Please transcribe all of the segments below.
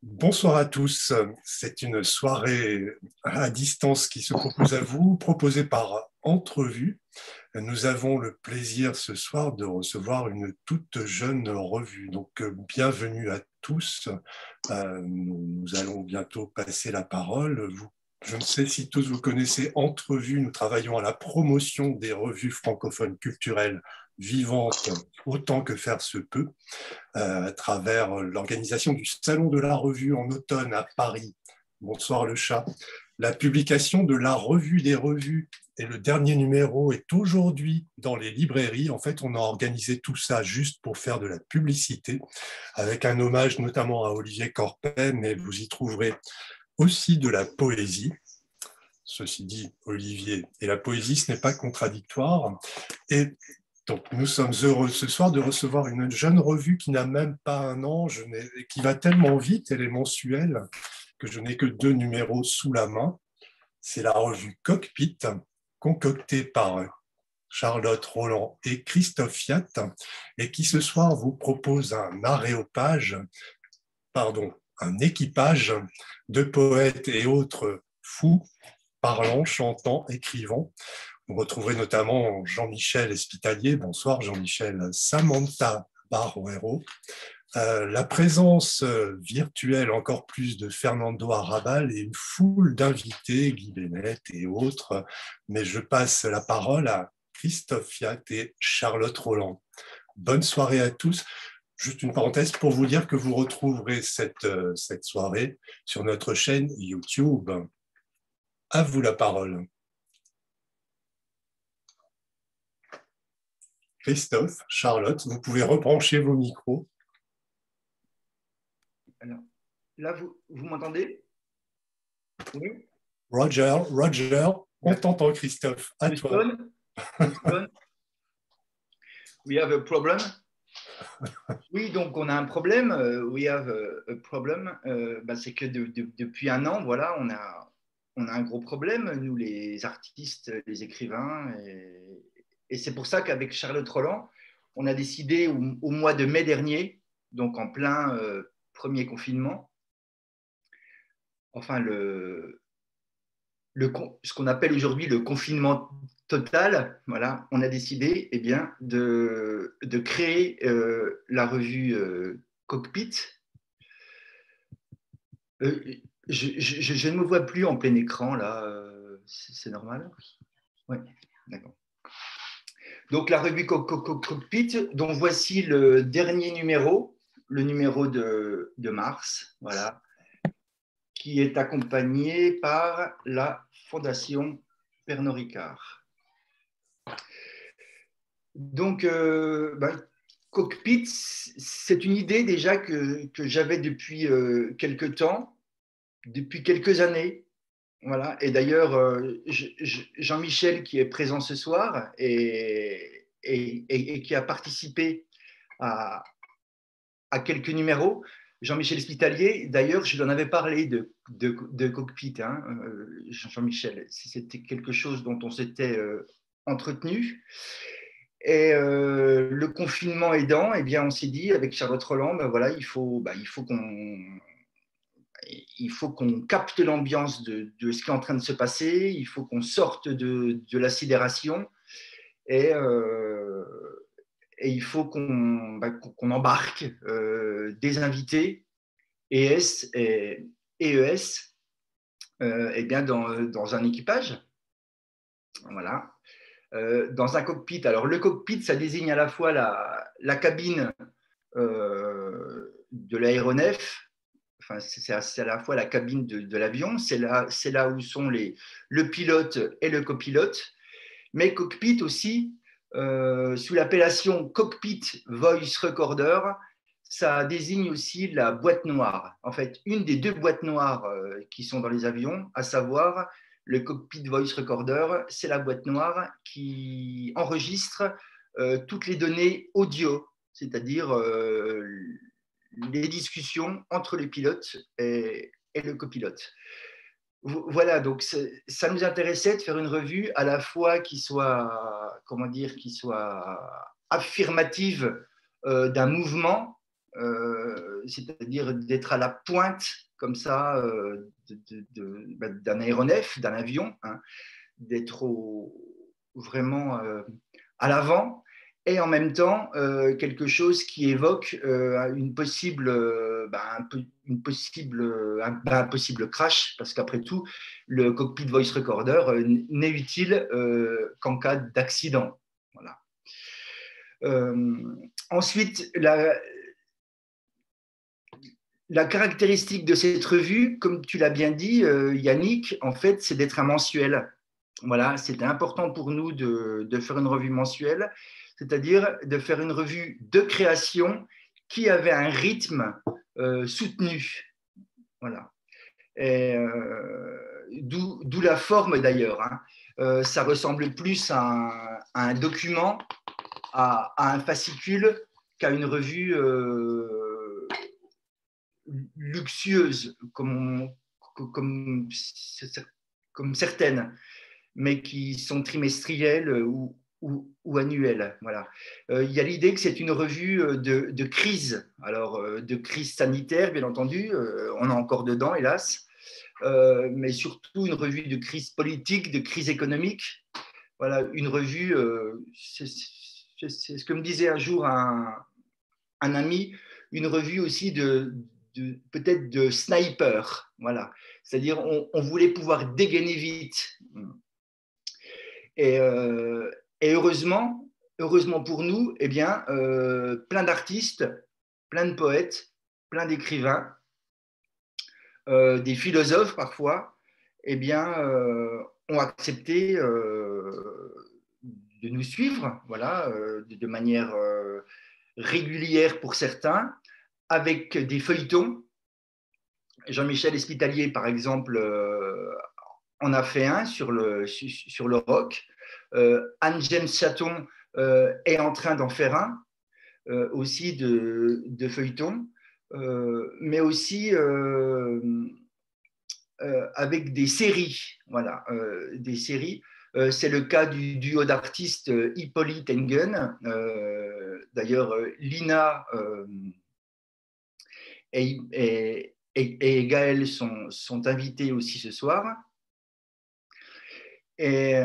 Bonsoir à tous. C'est une soirée à distance qui se propose à vous, proposée par Entrevue. Nous avons le plaisir ce soir de recevoir une toute jeune revue. Donc, bienvenue à tous. Nous allons bientôt passer la parole. Je ne sais si tous vous connaissez Entrevue. Nous travaillons à la promotion des revues francophones culturelles vivantes autant que faire se peut à travers l'organisation du Salon de la Revue en automne à Paris. Bonsoir le chat. La publication de la Revue des revues et le dernier numéro est aujourd'hui dans les librairies. En fait, on a organisé tout ça juste pour faire de la publicité, avec un hommage notamment à Olivier Corpet, mais vous y trouverez aussi de la poésie. Ceci dit, Olivier, et la poésie, ce n'est pas contradictoire. Et donc, nous sommes heureux ce soir de recevoir une jeune revue qui n'a même pas un an, qui va tellement vite, elle est mensuelle, que je n'ai que 2 numéros sous la main. C'est la revue Cockpit, concoctée par Charlotte Roland et Christophe Fiat, et qui ce soir vous propose un aréopage, pardon, un équipage de poètes et autres fous, parlant, chantant, écrivant. Vous retrouverez notamment Jean-Michel Espitalier, bonsoir Jean-Michel, Samantha Baruero, la présence virtuelle encore plus de Fernando Arrabal et une foule d'invités, Guy Bennett et autres, mais je passe la parole à Christophe Fiat et Charlotte Roland. Bonne soirée à tous. Juste une parenthèse pour vous dire que vous retrouverez cette soirée sur notre chaîne YouTube. À vous la parole. Christophe, Charlotte, vous pouvez rebrancher vos micros. Alors, là, vous m'entendez? Oui. Roger, on t'entend Christophe, à toi. We have a problem. Oui, donc on a un problème. We have a problem. C'est que depuis un an, voilà, on a un gros problème, nous les artistes, les écrivains. Et c'est pour ça qu'avec Charlotte Roland, on a décidé au mois de mai dernier, donc en plein premier confinement, enfin ce qu'on appelle aujourd'hui le confinement total, voilà, on a décidé de créer la revue Cockpit. Je ne me vois plus en plein écran, là, c'est normal? Oui, d'accord. Donc la revue Cockpit, dont voici le dernier numéro, le numéro de mars, voilà, qui est accompagné par la Fondation Pernod Ricard. Donc, Cockpit, c'est une idée déjà que j'avais depuis quelques temps, depuis quelques années. Voilà. Et d'ailleurs, Jean-Michel, qui est présent ce soir et qui a participé à quelques numéros, Jean-Michel Hospitalier, d'ailleurs, je lui en avais parlé de Cockpit, hein, Jean-Michel. C'était quelque chose dont on s'était entretenu. Et le confinement aidant, eh bien, on s'est dit avec Charlotte Roland, voilà, il faut qu'on capte l'ambiance de ce qui est en train de se passer, il faut qu'on sorte de la sidération et il faut qu'on embarque des invités ES et EES dans un équipage. Voilà. Dans un cockpit. Alors, le cockpit, ça désigne à la fois la cabine de l'aéronef, enfin, c'est à la fois la cabine de l'avion, c'est là où sont le pilote et le copilote, mais cockpit aussi, sous l'appellation Cockpit Voice Recorder, ça désigne aussi la boîte noire. En fait, une des 2 boîtes noires qui sont dans les avions, à savoir le Cockpit Voice Recorder, c'est la boîte noire qui enregistre toutes les données audio, c'est-à-dire les discussions entre les pilotes et le copilote. Voilà, donc ça nous intéressait de faire une revue à la fois qui soit affirmative d'un mouvement c'est-à-dire d'être à la pointe comme ça d'un aéronef, d'un avion, hein, d'être vraiment à l'avant, et en même temps quelque chose qui évoque un possible crash, parce qu'après tout, le cockpit voice recorder n'est utile qu'en cas d'accident. Voilà. Ensuite, la caractéristique de cette revue, comme tu l'as bien dit, Yannick, en fait, c'est d'être un mensuel. Voilà, c'était important pour nous de faire une revue mensuelle, c'est-à-dire de faire une revue de création qui avait un rythme soutenu. Voilà. D'où la forme d'ailleurs. Hein. Ça ressemble plus à un document, à un fascicule, qu'à une revue luxueuse, comme certaines, mais qui sont trimestrielles ou annuelles. Voilà. Il y a l'idée que c'est une revue de crise, alors de crise sanitaire, bien entendu, on est encore dedans, hélas, mais surtout une revue de crise politique, de crise économique. Voilà, une revue, c'est ce que me disait un jour un ami, une revue aussi peut-être de sniper. Voilà. C'est-à-dire, on voulait pouvoir dégainer vite. Et heureusement pour nous, eh bien, plein d'artistes, plein de poètes, plein d'écrivains, des philosophes parfois, eh bien, ont accepté de nous suivre, voilà, de manière régulière pour certains, avec des feuilletons. Jean-Michel Espitalier, par exemple, en a fait un sur le rock. Anne-James Chaton est en train d'en faire un, aussi de feuilleton, mais aussi avec des séries. Voilà, des séries. C'est le cas du duo d'artistes Hippolyte Engen. D'ailleurs, Lina et Gaël sont invités aussi ce soir. Et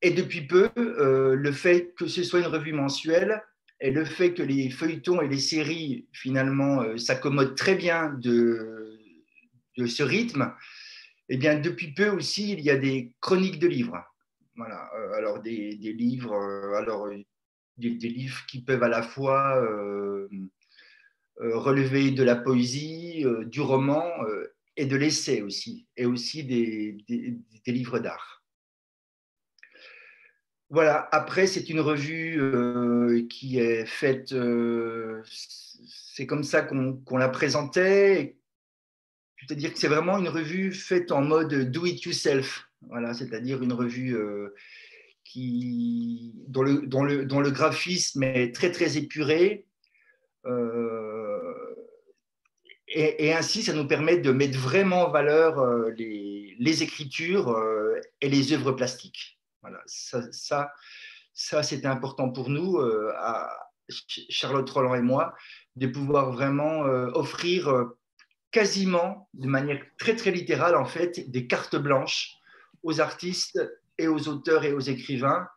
depuis peu, le fait que ce soit une revue mensuelle et le fait que les feuilletons et les séries, finalement, s'accommodent très bien de ce rythme, eh bien, depuis peu aussi, il y a des chroniques de livres. Voilà. Alors, des livres, des livres qui peuvent à la fois relever de la poésie, du roman et de l'essai aussi, et aussi des livres d'art. Voilà, après, c'est une revue qui est faite, c'est comme ça qu'on la présentait, c'est-à-dire que c'est vraiment une revue faite en mode do it yourself, voilà, c'est-à-dire une revue dont le graphisme est très très épuré, et ainsi ça nous permet de mettre vraiment en valeur les écritures et les œuvres plastiques. Voilà, ça c'était important pour nous, Charlotte Roland et moi, de pouvoir vraiment offrir quasiment de manière très très littérale en fait des cartes blanches aux artistes et aux auteurs et aux écrivains,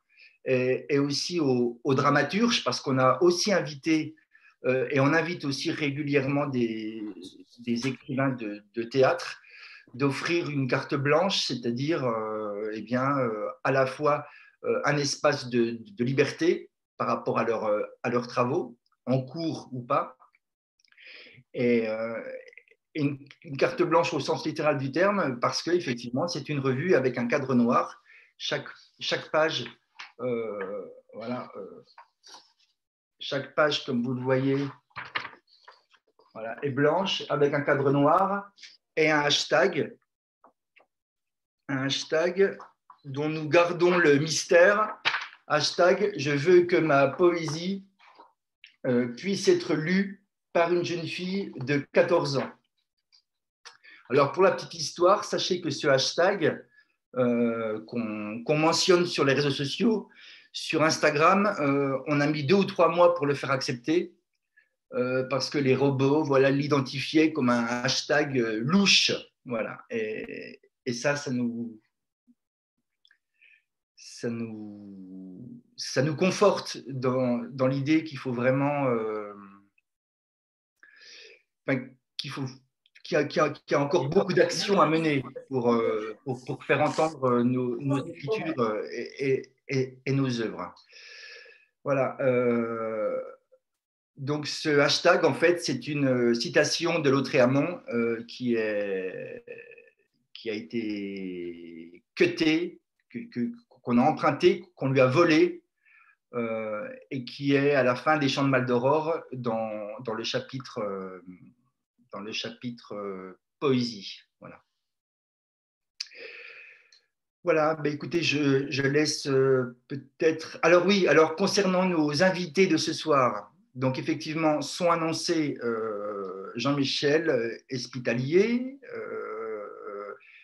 et aussi aux dramaturges, parce qu'on a aussi invité et on invite aussi régulièrement des écrivains de théâtre d'offrir une carte blanche, c'est-à-dire eh bien, à la fois un espace de liberté par rapport à leurs travaux, en cours ou pas, et une carte blanche au sens littéral du terme, parce qu'effectivement, c'est une revue avec un cadre noir. Chaque page, voilà, chaque page, comme vous le voyez, voilà, est blanche avec un cadre noir et un hashtag dont nous gardons le mystère. Hashtag, je veux que ma poésie puisse être lue par une jeune fille de 14 ans. Alors, pour la petite histoire, sachez que ce hashtag qu'on mentionne sur les réseaux sociaux, sur Instagram, on a mis 2 ou 3 mois pour le faire accepter. parce que les robots, voilà, l'identifiaient comme un hashtag louche. Voilà. Et ça nous conforte dans l'idée qu'il faut vraiment, qu'il y a encore beaucoup d'actions à mener pour faire entendre nos écritures et nos œuvres. Voilà. Donc, ce hashtag, en fait, c'est une citation de Lautréamont qui a été cutée, qu'on a emprunté, qu'on lui a volé, et qui est à la fin des Chants de Maldoror dans le chapitre poésie. Voilà. Voilà, ben écoutez, je laisse peut-être. Alors oui, alors concernant nos invités de ce soir, donc effectivement sont annoncés Jean-Michel Espitalier,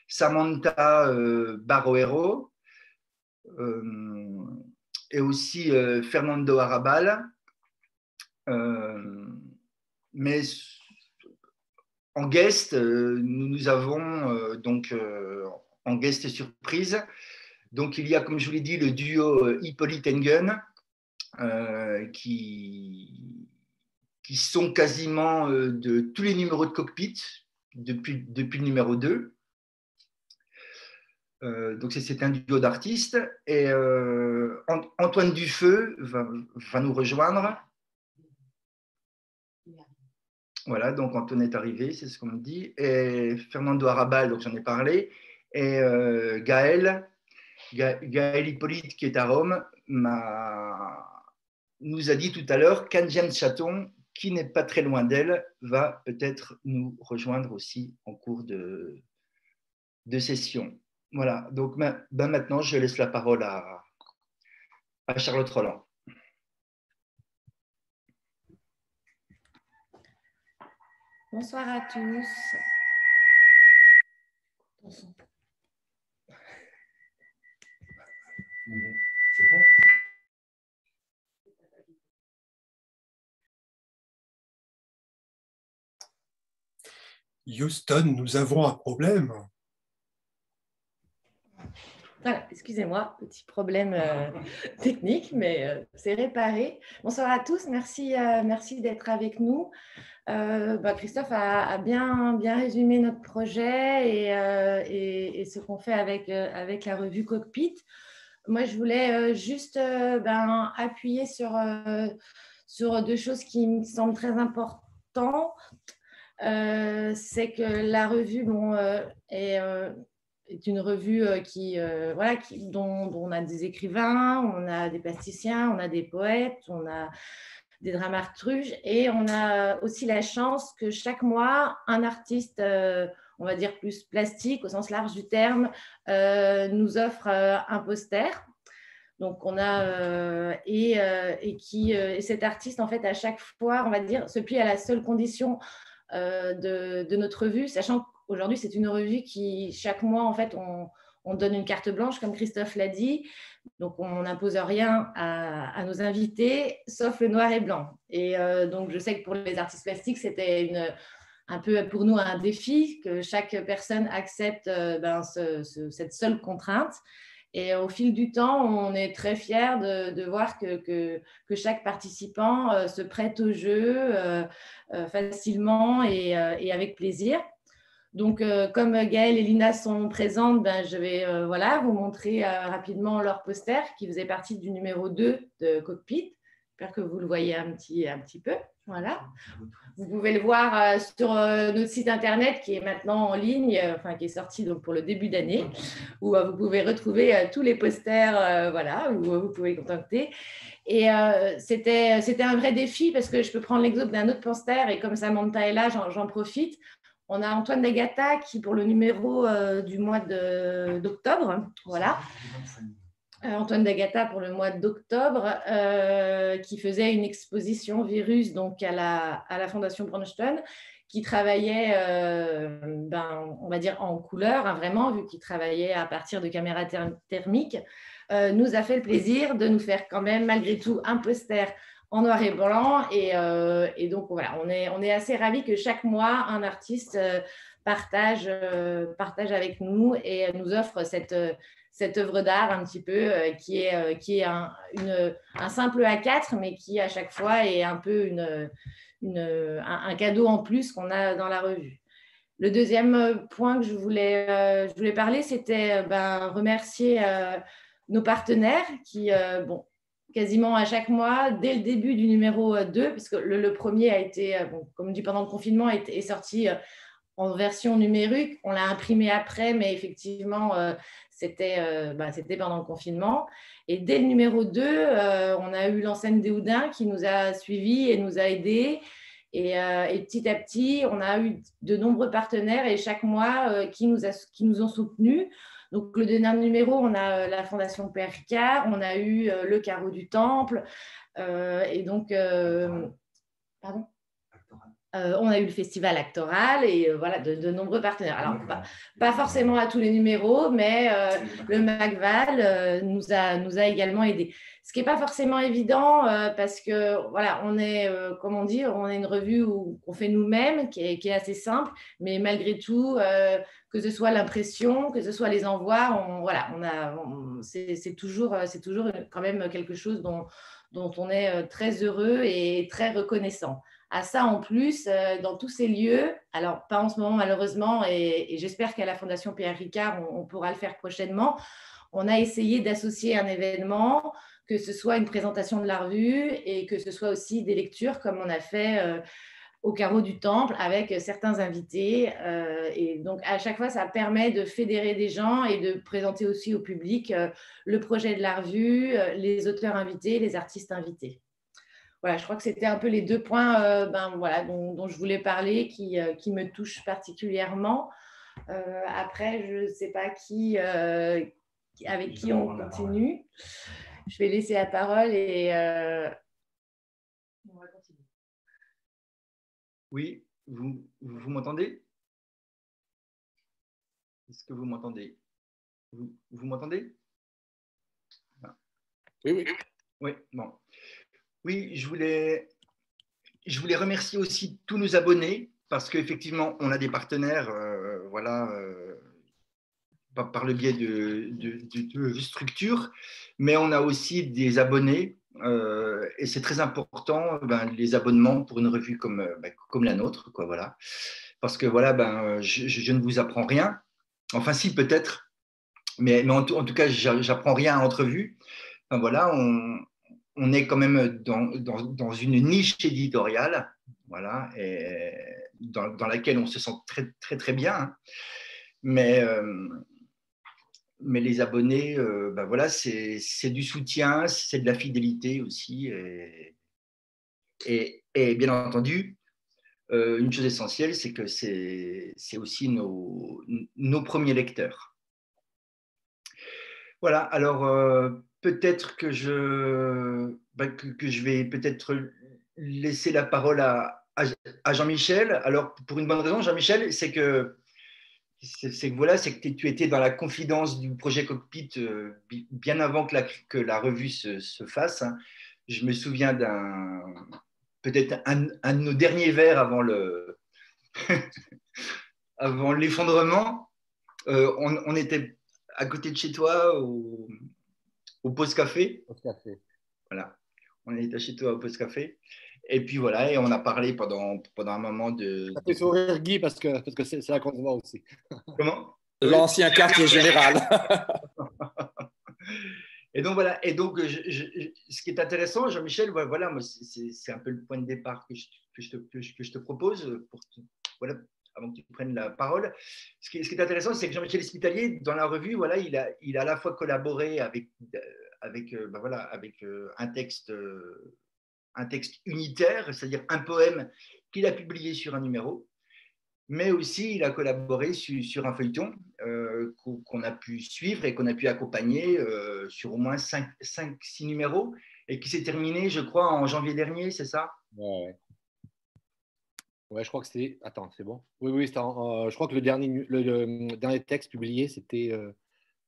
Samantha Baroero, et aussi Fernando Arrabal, mais en guest, nous avons donc en guest surprise. Donc, il y a, comme je vous l'ai dit, le duo Hippolyte Engen, qui sont quasiment de tous les numéros de Cockpit depuis le numéro 2. Donc, c'est un duo d'artistes. Et Antoine Dufeu va nous rejoindre. Voilà, donc Antoine est arrivé, c'est ce qu'on me dit. Et Fernando Arrabal, donc j'en ai parlé. Et Gaël Hippolyte, qui est à Rome, nous a dit tout à l'heure qu'Anne-Jeanne Chaton, qui n'est pas très loin d'elle, va peut-être nous rejoindre aussi en cours de session. Voilà, donc maintenant, je laisse la parole à Charlotte Roland. Bonsoir à tous. Houston, nous avons un problème. Voilà, excusez-moi, petit problème technique, mais c'est réparé. Bonsoir à tous, merci d'être avec nous. Christophe a bien résumé notre projet et ce qu'on fait avec la revue Cockpit. Moi, je voulais juste appuyer sur deux choses qui me semblent très importantes. C'est que la revue est une revue dont on a des écrivains, on a des plasticiens, on a des poètes, on a des dramaturges et on a aussi la chance que chaque mois, un artiste, on va dire plus plastique au sens large du terme, nous offre un poster. Donc, on a et cet artiste, en fait, à chaque fois, on va dire, se plie à la seule condition de notre revue, sachant qu'aujourd'hui, c'est une revue qui, chaque mois, en fait, on donne une carte blanche, comme Christophe l'a dit. Donc, on n'impose rien à nos invités, sauf le noir et blanc. Et donc, je sais que pour les artistes plastiques, c'était un peu pour nous un défi, que chaque personne accepte cette seule contrainte. Et au fil du temps, on est très fiers de voir que chaque participant se prête au jeu facilement et avec plaisir. Donc, comme Gaëlle et Lina sont présentes, je vais vous montrer rapidement leur poster qui faisait partie du numéro 2 de Cockpit. J'espère que vous le voyez un petit peu. Voilà. Vous pouvez le voir sur notre site internet qui est maintenant en ligne, qui est sorti donc pour le début d'année, où vous pouvez retrouver tous les posters, où vous pouvez contacter. Et c'était un vrai défi parce que je peux prendre l'exemple d'un autre poster et comme Samantha est là, j'en profite. On a Antoine Dagata qui, pour le numéro du mois d'octobre, voilà. Antoine Dagata pour le mois d'octobre, qui faisait une exposition virus donc à la Fondation Braunston, qui travaillait, on va dire en couleur, vraiment, vu qu'il travaillait à partir de caméras thermiques, nous a fait le plaisir de nous faire quand même, malgré tout, un poster en noir et blanc. Et donc, voilà, on est assez ravis que chaque mois, un artiste partage avec nous et nous offre cette œuvre d'art un petit peu qui est un simple A4, mais qui à chaque fois est un peu un cadeau en plus qu'on a dans la revue. Le deuxième point que je voulais parler, c'était remercier nos partenaires qui, quasiment à chaque mois, dès le début du numéro 2, parce que le premier a été, comme dit pendant le confinement, est sorti en version numérique. On l'a imprimé après, mais effectivement, c'était pendant le confinement. Et dès le numéro 2, on a eu l'enseigne des Houdins qui nous a suivis et nous a aidés. Et petit à petit, on a eu de nombreux partenaires et chaque mois qui nous ont soutenus. Donc, le dernier numéro, on a la Fondation Père Ricard, on a eu le Carreau du Temple. Et donc, pardon ? On a eu le festival actoral et voilà, de nombreux partenaires. Alors, pas forcément à tous les numéros, mais le MACVAL nous a également aidés. Ce qui n'est pas forcément évident parce que, voilà, on est, comment dire, on est une revue qu'on fait nous-mêmes, qui est assez simple, mais malgré tout, que ce soit l'impression, que ce soit les envois, c'est toujours quand même quelque chose dont on est très heureux et très reconnaissant. À ça, en plus, dans tous ces lieux, alors pas en ce moment malheureusement, et j'espère qu'à la Fondation Pierre Ricard, on pourra le faire prochainement, on a essayé d'associer un événement, que ce soit une présentation de la revue et que ce soit aussi des lectures comme on a fait au Carreau du Temple avec certains invités. Et donc, à chaque fois, ça permet de fédérer des gens et de présenter aussi au public le projet de la revue, les auteurs invités, les artistes invités. Voilà, je crois que c'était un peu les deux points dont je voulais parler qui me touchent particulièrement. Après, je ne sais pas avec qui on continue. Je vais laisser la parole et on va continuer. Oui, vous m'entendez? Est-ce que vous m'entendez? Vous m'entendez? Oui. Oui, bon. Oui, je voulais remercier aussi tous nos abonnés parce qu'effectivement, on a des partenaires, par le biais de structures, mais on a aussi des abonnés et c'est très important, les abonnements pour une revue comme la nôtre, quoi, voilà. Parce que voilà, je ne vous apprends rien. Enfin, si, peut-être, mais en tout cas, j'apprends rien à Entrevue. Enfin, voilà, on est quand même dans une niche éditoriale, voilà, et dans laquelle on se sent très, très, très bien. Hein. Mais les abonnés, voilà, c'est du soutien, c'est de la fidélité aussi. Et bien entendu, une chose essentielle, c'est que c'est aussi nos premiers lecteurs. Voilà, alors peut-être que je vais peut-être laisser la parole à Jean-Michel. Alors, pour une bonne raison, Jean-Michel, c'est que tu étais dans la confidence du projet Cockpit bien avant que la revue se fasse. Hein. Je me souviens peut-être un de nos derniers vers avant avant l'effondrement. On était à côté de chez toi au Pause Café. Voilà, on était chez toi au Pause Café. Et puis voilà, et on a parlé pendant un moment de. Ça fait sourire Guy parce que c'est là qu'on se voit aussi. Comment? L'ancien quartier général. Et donc voilà, ce qui est intéressant, Jean-Michel, voilà, moi c'est un peu le point de départ que je te propose voilà, avant que tu prennes la parole. Ce qui est intéressant, c'est que Jean-Michel Espitalier, dans la revue, voilà, il a à la fois collaboré avec un texte unitaire, c'est-à-dire un poème qu'il a publié sur un numéro, mais aussi il a collaboré sur un feuilleton qu'on a pu suivre et qu'on a pu accompagner sur au moins 5-6 numéros et qui s'est terminé, je crois, en janvier dernier, c'est ça? Ouais, je crois que c'était… Attends, c'est bon? Oui, je crois que le dernier texte publié, c'était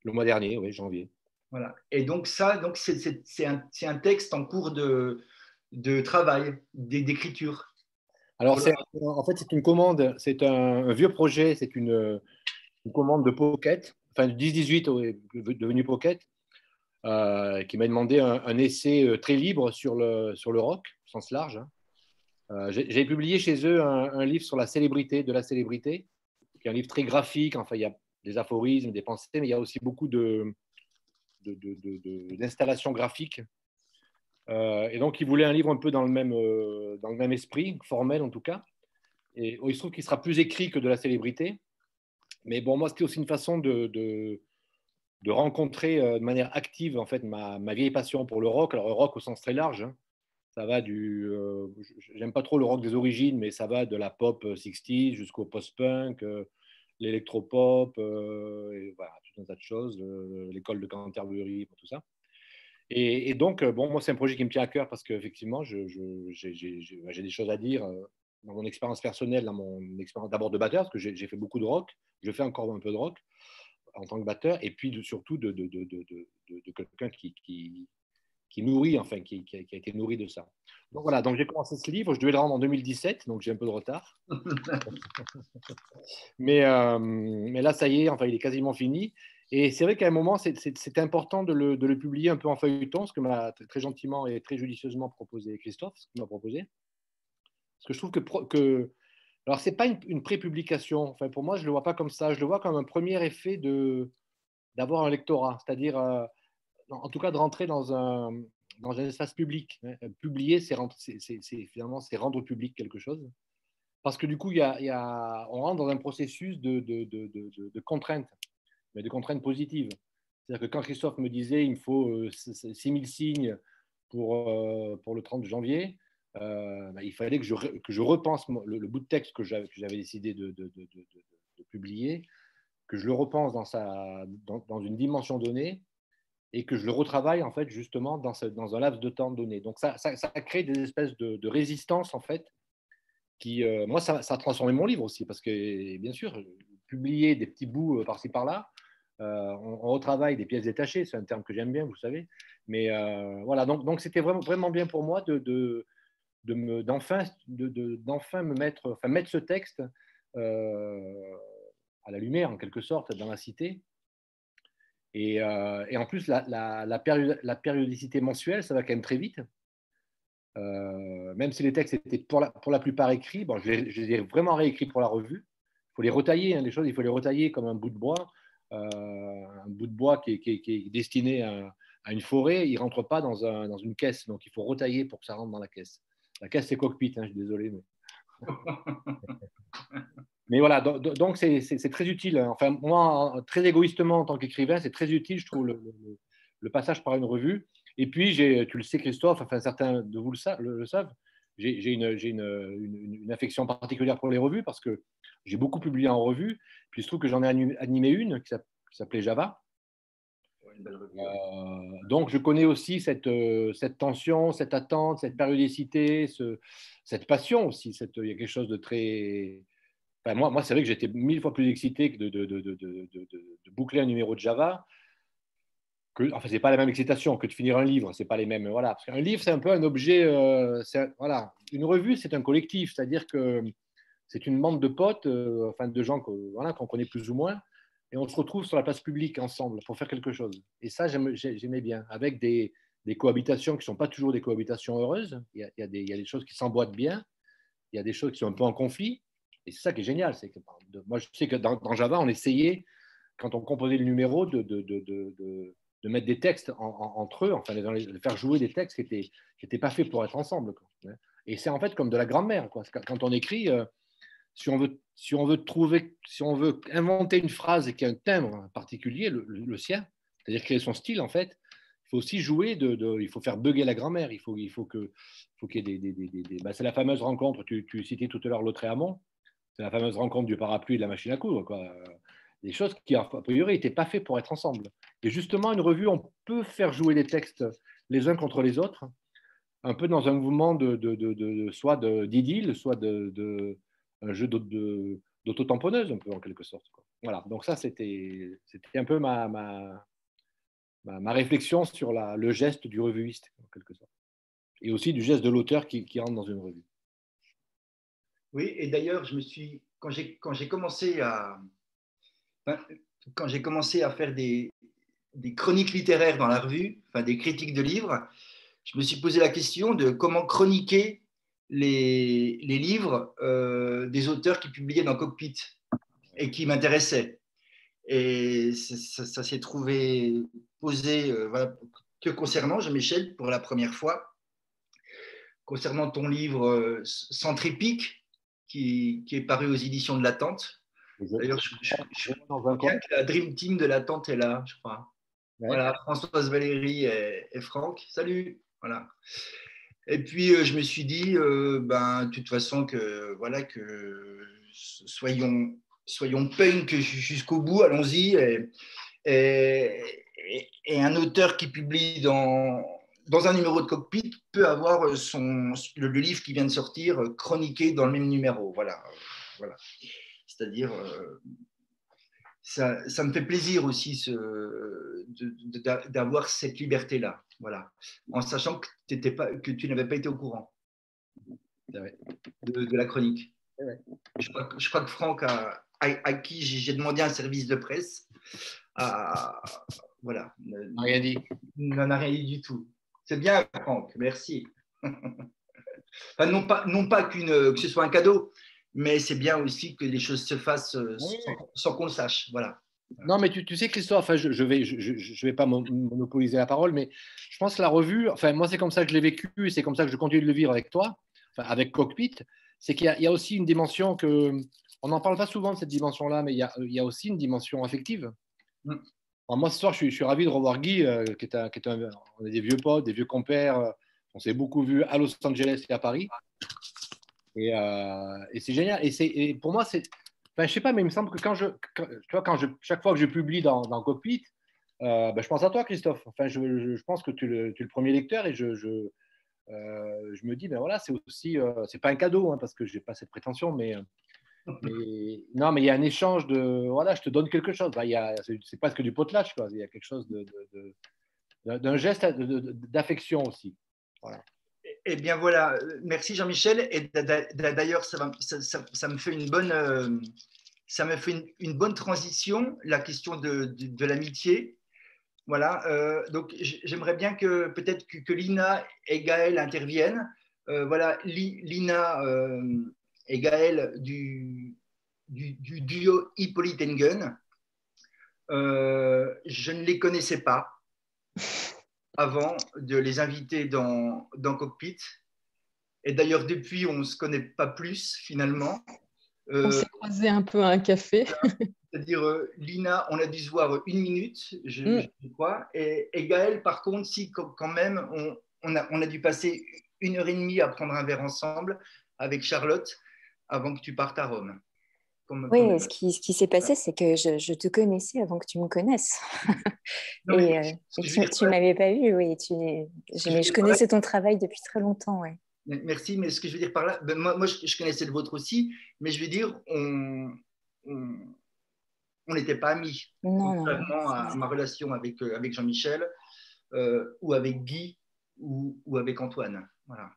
le mois dernier, oui, janvier. Voilà. Et donc ça, c'est un texte en cours de de travail, d'écriture. Alors, en fait, c'est une commande, c'est un vieux projet, c'est une commande de Pocket, enfin du 10-18 devenu Pocket, qui m'a demandé un essai très libre sur le rock, au sens large. Hein. J'ai publié chez eux un livre sur la célébrité, de la célébrité, qui est un livre très graphique. Enfin, il y a des aphorismes, des pensées, mais il y a aussi beaucoup d'installations graphiques. Et donc, ils voulaient un livre un peu dans le même esprit, formel en tout cas. Et il se trouve qu'il sera plus écrit que de la célébrité. Mais bon, moi, c'était aussi une façon de rencontrer de manière active en fait ma vieille passion pour le rock. Alors, le rock au sens très large. Hein. Ça va j'aime pas trop le rock des origines, mais ça va de la pop 60s jusqu'au post-punk, l'électropop, et voilà, tout un tas de choses, l'école de Canterbury, tout ça. Et donc, bon, moi, c'est un projet qui me tient à cœur parce qu'effectivement, j'ai des choses à dire dans mon expérience personnelle, dans mon expérience d'abord de batteur, parce que j'ai fait beaucoup de rock, je fais encore un peu de rock en tant que batteur, et puis surtout de quelqu'un qui nourrit, enfin, qui a été nourri de ça. Donc voilà, donc j'ai commencé ce livre, je devais le rendre en 2017, donc j'ai un peu de retard. mais là, ça y est, enfin, il est quasiment fini. Et c'est vrai qu'à un moment, c'est important de le publier un peu en feuilleton, ce que m'a très gentiment et très judicieusement proposé Christophe, ce qu'il m'a proposé. Parce que je trouve alors, ce n'est pas une pré-publication. Enfin, pour moi, je ne le vois pas comme ça. Je le vois comme un premier effet d'avoir un lectorat, c'est-à-dire, en tout cas, de rentrer dans un espace public. Publier, finalement, c'est rendre public quelque chose. Parce que du coup, on rentre dans un processus de contraintes, mais de contraintes positives. C'est-à-dire que quand Christophe me disait il me faut 6000 signes pour le 30 janvier, il fallait que je repense le bout de texte que j'avais décidé de publier, que je le repense dans une dimension donnée et que je le retravaille en fait justement dans un laps de temps donné. Donc ça crée des espèces de résistance en fait qui, moi, ça a transformé mon livre aussi, parce que, bien sûr, publier des petits bouts par-ci, par-là, on retravaille des pièces détachées, c'est un terme que j'aime bien, vous savez. Mais voilà, donc c'était vraiment, vraiment bien pour moi d'enfin me mettre ce texte à la lumière, en quelque sorte, dans la cité. Et en plus, la périodicité mensuelle, ça va quand même très vite. Même si les textes étaient pour la plupart écrits, bon, je les ai vraiment réécrits pour la revue. Il faut les retailler, hein, les choses, il faut les retailler comme un bout de bois. Un bout de bois qui est destiné à une forêt, il ne rentre pas dans une caisse. Donc, il faut retailler pour que ça rentre dans la caisse. La caisse, c'est cockpit, hein, je suis désolé. Mais voilà, donc c'est très utile. Enfin, moi, très égoïstement, en tant qu'écrivain, c'est très utile, je trouve, le passage par une revue. Et puis, tu le sais, Christophe, enfin, certains de vous le savent, j'ai une affection particulière pour les revues parce que j'ai beaucoup publié en revue. Puis, il se trouve que j'en ai animé une qui s'appelait Java. Donc, je connais aussi cette tension, cette attente, cette périodicité, cette passion aussi. Il y a quelque chose de très… Enfin, moi c'est vrai que j'étais 1000 fois plus excité que de boucler un numéro de Java. Enfin, c'est pas la même excitation que de finir un livre, c'est pas les mêmes. Voilà, parce qu'un livre, c'est un peu un objet. Voilà, une revue, c'est un collectif, c'est-à-dire que c'est une bande de potes, enfin de gens qu'on connaît plus ou moins, et on se retrouve sur la place publique ensemble pour faire quelque chose. Et ça, j'aimais bien, avec des cohabitations qui ne sont pas toujours des cohabitations heureuses. Il y a des choses qui s'emboîtent bien, il y a des choses qui sont un peu en conflit, et c'est ça qui est génial. Moi, je sais que dans Java, on essayait, quand on composait le numéro, de mettre des textes entre eux, enfin de faire jouer des textes qui n'étaient pas faits pour être ensemble. Quoi. Et c'est en fait comme de la grammaire. Quoi. Quand on écrit, si on veut inventer une phrase qui a un timbre particulier, le sien, c'est-à-dire créer son style, en fait, il faut aussi jouer, il faut faire bugger la grammaire. Il faut qu'il y ait des c'est la fameuse rencontre, tu citais tout à l'heure Lautréamont, c'est la fameuse rencontre du parapluie et de la machine à coudre. Quoi. Des choses qui, a priori, n'étaient pas faites pour être ensemble. Et justement, une revue, on peut faire jouer les textes les uns contre les autres, un peu dans un mouvement soit d'idylle, soit un jeu d'auto-tamponneuse, un peu en quelque sorte. Quoi. Voilà, donc ça, c'était un peu ma réflexion sur le geste du revuiste, en quelque sorte. et aussi du geste de l'auteur qui rentre dans une revue. Oui, et d'ailleurs, quand j'ai commencé à faire des chroniques littéraires dans la revue, enfin des critiques de livres, je me suis posé la question de comment chroniquer les livres des auteurs qui publiaient dans Cockpit et qui m'intéressaient. Et ça s'est trouvé posé voilà, que concernant Jean-Michel pour la première fois, concernant ton livre Centripique, qui est paru aux éditions de l'Attente. D'ailleurs, je crois bien que la Dream Team de l'Attente est là, je crois. Ouais. Voilà, Françoise Valérie et Franck. Salut. Voilà. Et puis, je me suis dit, de toute façon, que soyons punk jusqu'au bout, allons-y. Et un auteur qui publie dans un numéro de Cockpit peut avoir le livre qui vient de sortir chroniqué dans le même numéro. Voilà. C'est-à-dire, ça me fait plaisir aussi d'avoir cette liberté-là, voilà, en sachant que tu n'avais pas été au courant de la chronique. Je crois que Franck, à qui j'ai demandé un service de presse, voilà, n'en a rien dit du tout. C'est bien, Franck, merci. Enfin, non pas que ce soit un cadeau, mais c'est bien aussi que les choses se fassent sans qu'on le sache. Voilà. Non, mais tu sais, Christophe, enfin, je vais pas monopoliser la parole, mais je pense que la revue, enfin, moi, c'est comme ça que je l'ai vécu et c'est comme ça que je continue de le vivre avec toi, enfin, avec Cockpit, c'est qu'il y a aussi une dimension on n'en parle pas souvent de cette dimension-là, mais il y a aussi une dimension affective. Alors, moi, ce soir, je suis ravi de revoir Guy, on est des vieux potes, des vieux compères, on s'est beaucoup vus à Los Angeles et à Paris. Et c'est génial. Et pour moi, c'est. Enfin, je sais pas, mais il me semble que chaque fois que je publie dans Cockpit, je pense à toi, Christophe. Enfin, je pense que tu es le premier lecteur et je me dis, ben voilà, c'est aussi. C'est pas un cadeau, hein, parce que j'ai pas cette prétention, mais non, mais il y a un échange de. Voilà, je te donne quelque chose. C'est presque du potelage, quoi. Il y a quelque chose d'un geste d'affection aussi. Voilà. Eh bien voilà, merci Jean-Michel. Et d'ailleurs, ça me fait une bonne transition, la question de l'amitié. Voilà. Donc j'aimerais bien que peut-être que Lina et Gaël interviennent. Voilà, Lina et Gaël du duo Hippolyte Engen. Je ne les connaissais pas avant de les inviter dans Cockpit. Et d'ailleurs, depuis, on ne se connaît pas plus, finalement. On s'est croisés un peu à un café. C'est-à-dire, Lina, on a dû se voir 1 minute, je crois. Et Gaël, par contre, si, quand même, on a dû passer 1h30 à prendre un verre ensemble avec Charlotte avant que tu partes à Rome. Oui, ce qui s'est passé, c'est que je te connaissais avant que tu me connaisses. Non, et tu ne m'avais pas vu, oui. Je connaissais ton travail depuis très longtemps, ouais. Merci, mais ce que je veux dire par là, moi je connaissais le vôtre aussi, mais je veux dire, on n'était pas amis. Contrairement à ma relation avec Jean-Michel, ou avec Guy, ou avec Antoine. Voilà.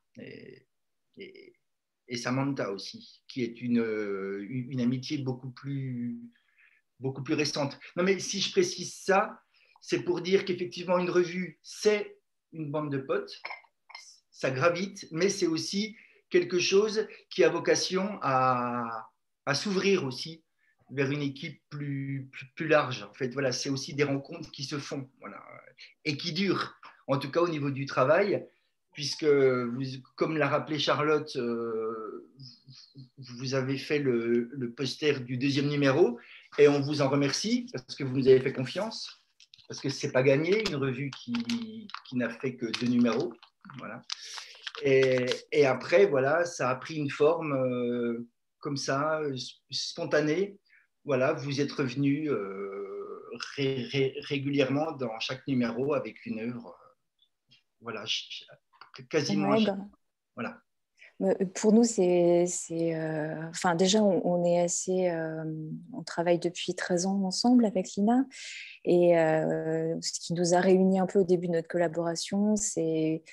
Et Samantha aussi, qui est une amitié beaucoup plus récente. Non, mais si je précise ça, c'est pour dire qu'effectivement, une revue, c'est une bande de potes, ça gravite, mais c'est aussi quelque chose qui a vocation à s'ouvrir aussi vers une équipe plus large. En fait, voilà, c'est aussi des rencontres qui se font, voilà, et qui durent, en tout cas au niveau du travail, puisque, comme l'a rappelé Charlotte, vous avez fait le poster du 2e numéro, et on vous en remercie, parce que vous nous avez fait confiance, parce que ce n'est pas gagné, une revue qui n'a fait que 2 numéros. Voilà. Et après, voilà, ça a pris une forme comme ça, spontanée. Voilà, vous êtes revenus régulièrement dans chaque numéro avec une œuvre, voilà, quasiment. Ouais, voilà. Pour nous, enfin, déjà, on est assez. On travaille depuis 13 ans ensemble avec Lina. Et ce qui nous a réunis un peu au début de notre collaboration, c'est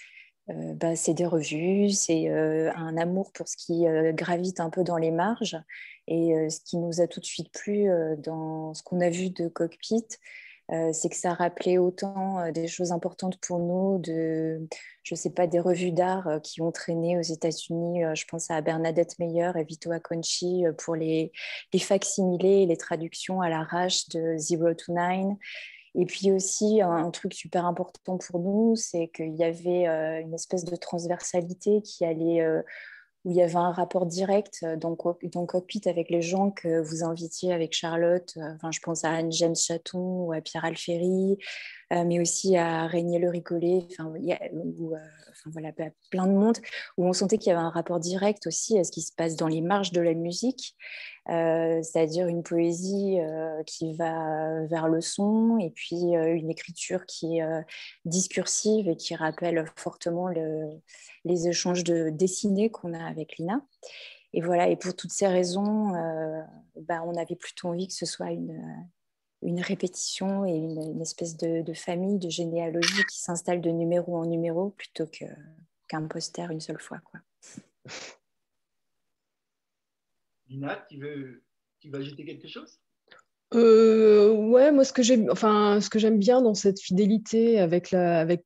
c'est des revues, c'est un amour pour ce qui gravite un peu dans les marges. Et ce qui nous a tout de suite plu dans ce qu'on a vu de Cockpit, c'est que ça rappelait autant des choses importantes pour nous, je sais pas, des revues d'art qui ont traîné aux États-Unis. Je pense à Bernadette Meyer et Vito Acconci pour les facsimilés et les traductions à l'arrache de Zero to Nine. Et puis aussi, un truc super important pour nous, c'est qu'il y avait une espèce de transversalité qui allait, où il y avait un rapport direct dans Cockpit avec les gens que vous invitiez avec Charlotte. Enfin, je pense à Anne-James Chaton ou à Pierre Alféry, mais aussi à Régnier Le Ricollet, voilà, plein de monde, où on sentait qu'il y avait un rapport direct aussi à ce qui se passe dans les marges de la musique. C'est-à-dire une poésie qui va vers le son et puis une écriture qui est discursive et qui rappelle fortement les échanges de dessinés qu'on a avec Lina. Et voilà, et pour toutes ces raisons, on avait plutôt envie que ce soit une répétition et une espèce de famille, de généalogie qui s'installe de numéro en numéro plutôt qu'un poster une seule fois, quoi. Lina, tu veux ajouter quelque chose? Ouais, moi ce que j'aime bien dans cette fidélité avec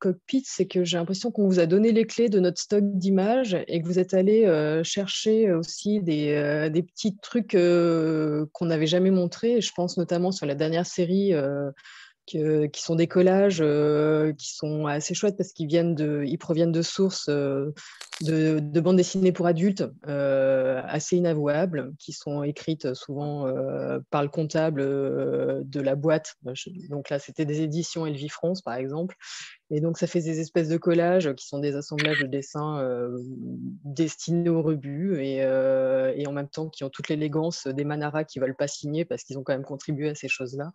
Cockpit, c'est que j'ai l'impression qu'on vous a donné les clés de notre stock d'images et que vous êtes allé chercher aussi des petits trucs qu'on n'avait jamais montrés. Je pense notamment sur la dernière série qui sont des collages qui sont assez chouettes parce ils proviennent de sources de bandes dessinées pour adultes assez inavouables, qui sont écrites souvent par le comptable de la boîte. Donc là, c'était des éditions Elvie France, par exemple. Et donc, ça fait des espèces de collages qui sont des assemblages de dessins destinés au rebut et en même temps qui ont toute l'élégance des Manara qui ne veulent pas signer parce qu'ils ont quand même contribué à ces choses-là.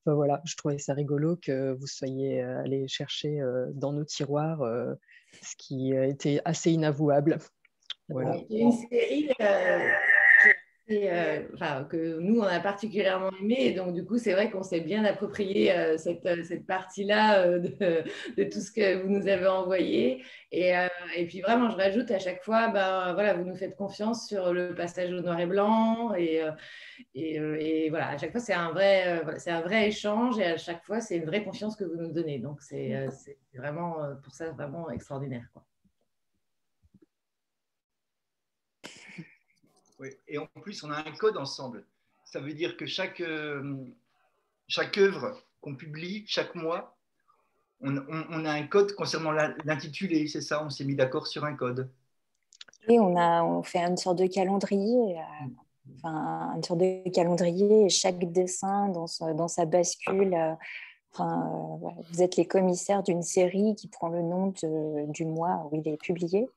Enfin, voilà, je trouvais ça rigolo que vous soyez allé chercher dans nos tiroirs ce qui était assez inavouable. Voilà. Il y a une série que nous, on a particulièrement aimé. Et donc, du coup, c'est vrai qu'on s'est bien approprié cette partie-là de tout ce que vous nous avez envoyé. Et puis, vraiment, je rajoute à chaque fois, voilà, vous nous faites confiance sur le passage au noir et blanc. Et voilà, à chaque fois, c'est un vrai échange. Et à chaque fois, c'est une vraie confiance que vous nous donnez. Donc, c'est vraiment, pour ça, vraiment extraordinaire, quoi. Oui. Et en plus, on a un code ensemble. Ça veut dire que chaque œuvre qu'on publie chaque mois, on a un code concernant l'intitulé, c'est ça? On s'est mis d'accord sur un code. Et on fait une sorte de calendrier, et chaque dessin dans sa bascule. Voilà. Vous êtes les commissaires d'une série qui prend le nom du mois où il est publié.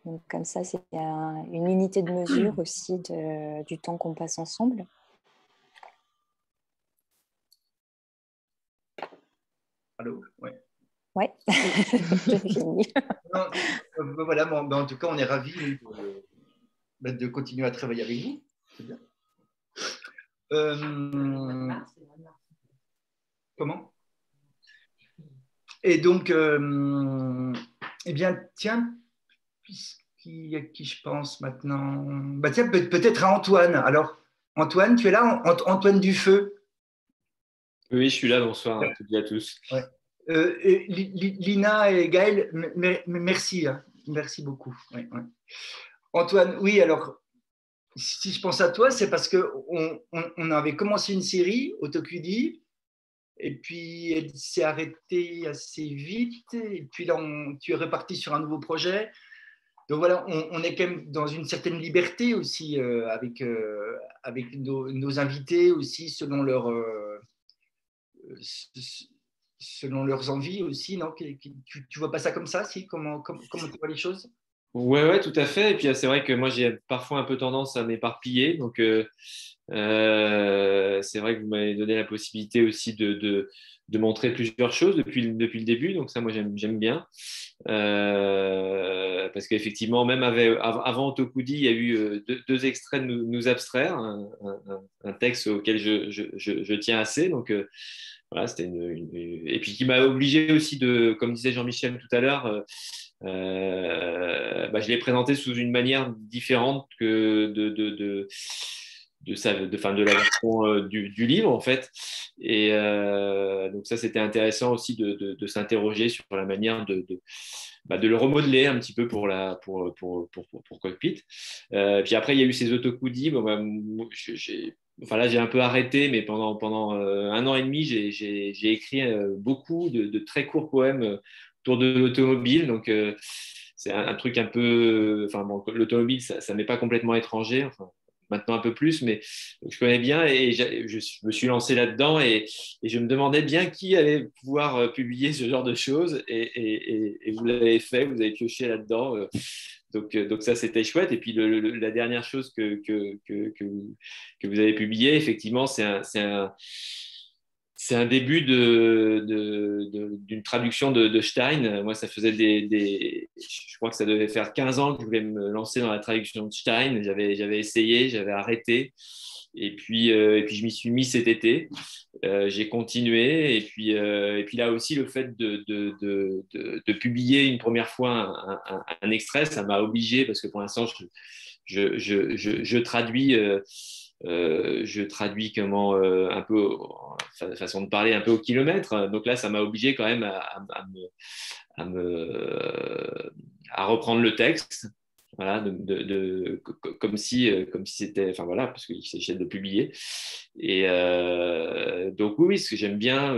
Donc, comme ça, c'est une unité de mesure aussi du temps qu'on passe ensemble. Allô? Ouais. Ouais, j'ai fini. Voilà, en tout cas, on est ravis de continuer à travailler avec vous. C'est bien. Comment? Et donc, eh bien, tiens, à qui je pense maintenant? Tiens, peut-être à Antoine. Alors, Antoine, tu es là? Antoine Dufeu? Oui, je suis là, bonsoir à toutes et à tous. Ouais. Lina et Gaël, merci. Hein. Merci beaucoup. Ouais, ouais. Antoine, oui, alors, si je pense à toi, c'est parce qu'on avait commencé une série, Autocudi, et puis elle s'est arrêtée assez vite, et puis là, tu es reparti sur un nouveau projet. Donc voilà, on est quand même dans une certaine liberté aussi avec nos invités aussi, selon leurs envies aussi, non? Tu vois pas ça comme ça, si? Comment tu vois les choses? Ouais, tout à fait. Et puis c'est vrai que moi j'ai parfois un peu tendance à m'éparpiller. Donc c'est vrai que vous m'avez donné la possibilité aussi de montrer plusieurs choses depuis le début. Donc ça, moi j'aime bien. Parce qu'effectivement, même avant Autocudi, il y a eu deux extraits de nous abstraire, un texte auquel je tiens assez. Donc voilà, c'était et puis qui m'a obligé aussi comme disait Jean-Michel tout à l'heure, je l'ai présenté sous une manière différente que de la version du livre, en fait. Et donc ça, c'était intéressant aussi de s'interroger sur la manière de le remodeler un petit peu pour Cockpit. Puis après, il y a eu ces autocoudis. Bon, là, j'ai un peu arrêté, mais pendant 1 an et demi, j'ai écrit beaucoup de très courts poèmes autour de l'automobile. Donc, c'est un truc un peu. Enfin, bon, l'automobile, ça m'est pas complètement étranger. Enfin, maintenant un peu plus, mais je connais bien et je me suis lancé là-dedans et je me demandais bien qui allait pouvoir publier ce genre de choses et vous l'avez fait, vous avez pioché là-dedans. Donc ça, c'était chouette. Et puis la dernière chose que vous avez publiée, effectivement, c'est un début d'une traduction de Stein. Moi, ça faisait je crois que ça devait faire 15 ans que je voulais me lancer dans la traduction de Stein. J'avais essayé, j'avais arrêté. Et puis je m'y suis mis cet été. J'ai continué. Et puis là aussi, le fait de publier une première fois un extrait, ça m'a obligé, parce que pour l'instant, je traduis. Je traduis comment un peu façon de parler un peu au kilomètre. Donc là, ça m'a obligé quand même à reprendre le texte. Voilà, comme si c'était, enfin voilà, parce qu'il s'agissait de publier. Et donc oui, ce que j'aime bien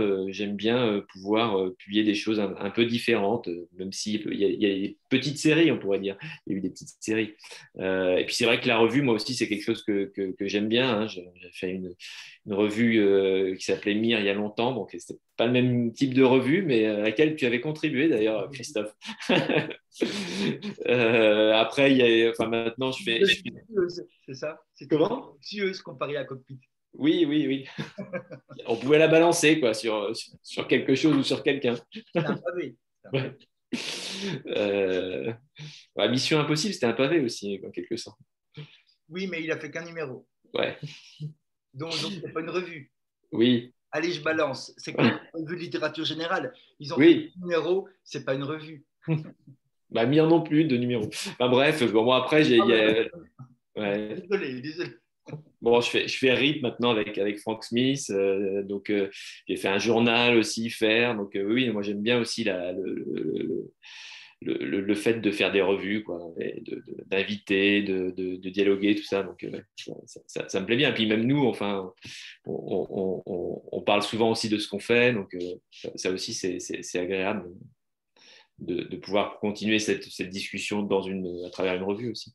pouvoir publier des choses un peu différentes, même si il y a des petites séries, on pourrait dire. Il y a eu des petites séries. Et puis c'est vrai que la revue, moi aussi, c'est quelque chose que j'aime bien. Hein. J'ai fait une revue qui s'appelait Mire il y a longtemps, donc c'était pas le même type de revue, mais à laquelle tu avais contribué d'ailleurs, Christophe. Après, maintenant, je fais. C'est ça. C'est Comment luxueuse comparé à Cockpit. Oui. On pouvait la balancer quoi, sur quelque chose ou sur quelqu'un. C'est un pavé. Ouais. Mission Impossible, c'était un pavé aussi, en quelque sorte. Oui, mais il a fait qu'un numéro. Ouais. Donc c'est pas une revue. Oui. Allez, je balance. C'est comme une revue de littérature générale. Ils ont fait un numéro, c'est pas une revue. Mire non plus de numéro. Enfin bref, moi après ouais. Désolé. Bon, je fais RIP maintenant avec Frank Smith, donc j'ai fait un journal aussi, donc oui, moi j'aime bien aussi le fait de faire des revues, quoi, d'inviter, de dialoguer, tout ça, donc ça me plaît bien. Et puis même nous, enfin, on parle souvent aussi de ce qu'on fait, donc ça aussi c'est agréable de pouvoir continuer cette discussion à travers une revue aussi.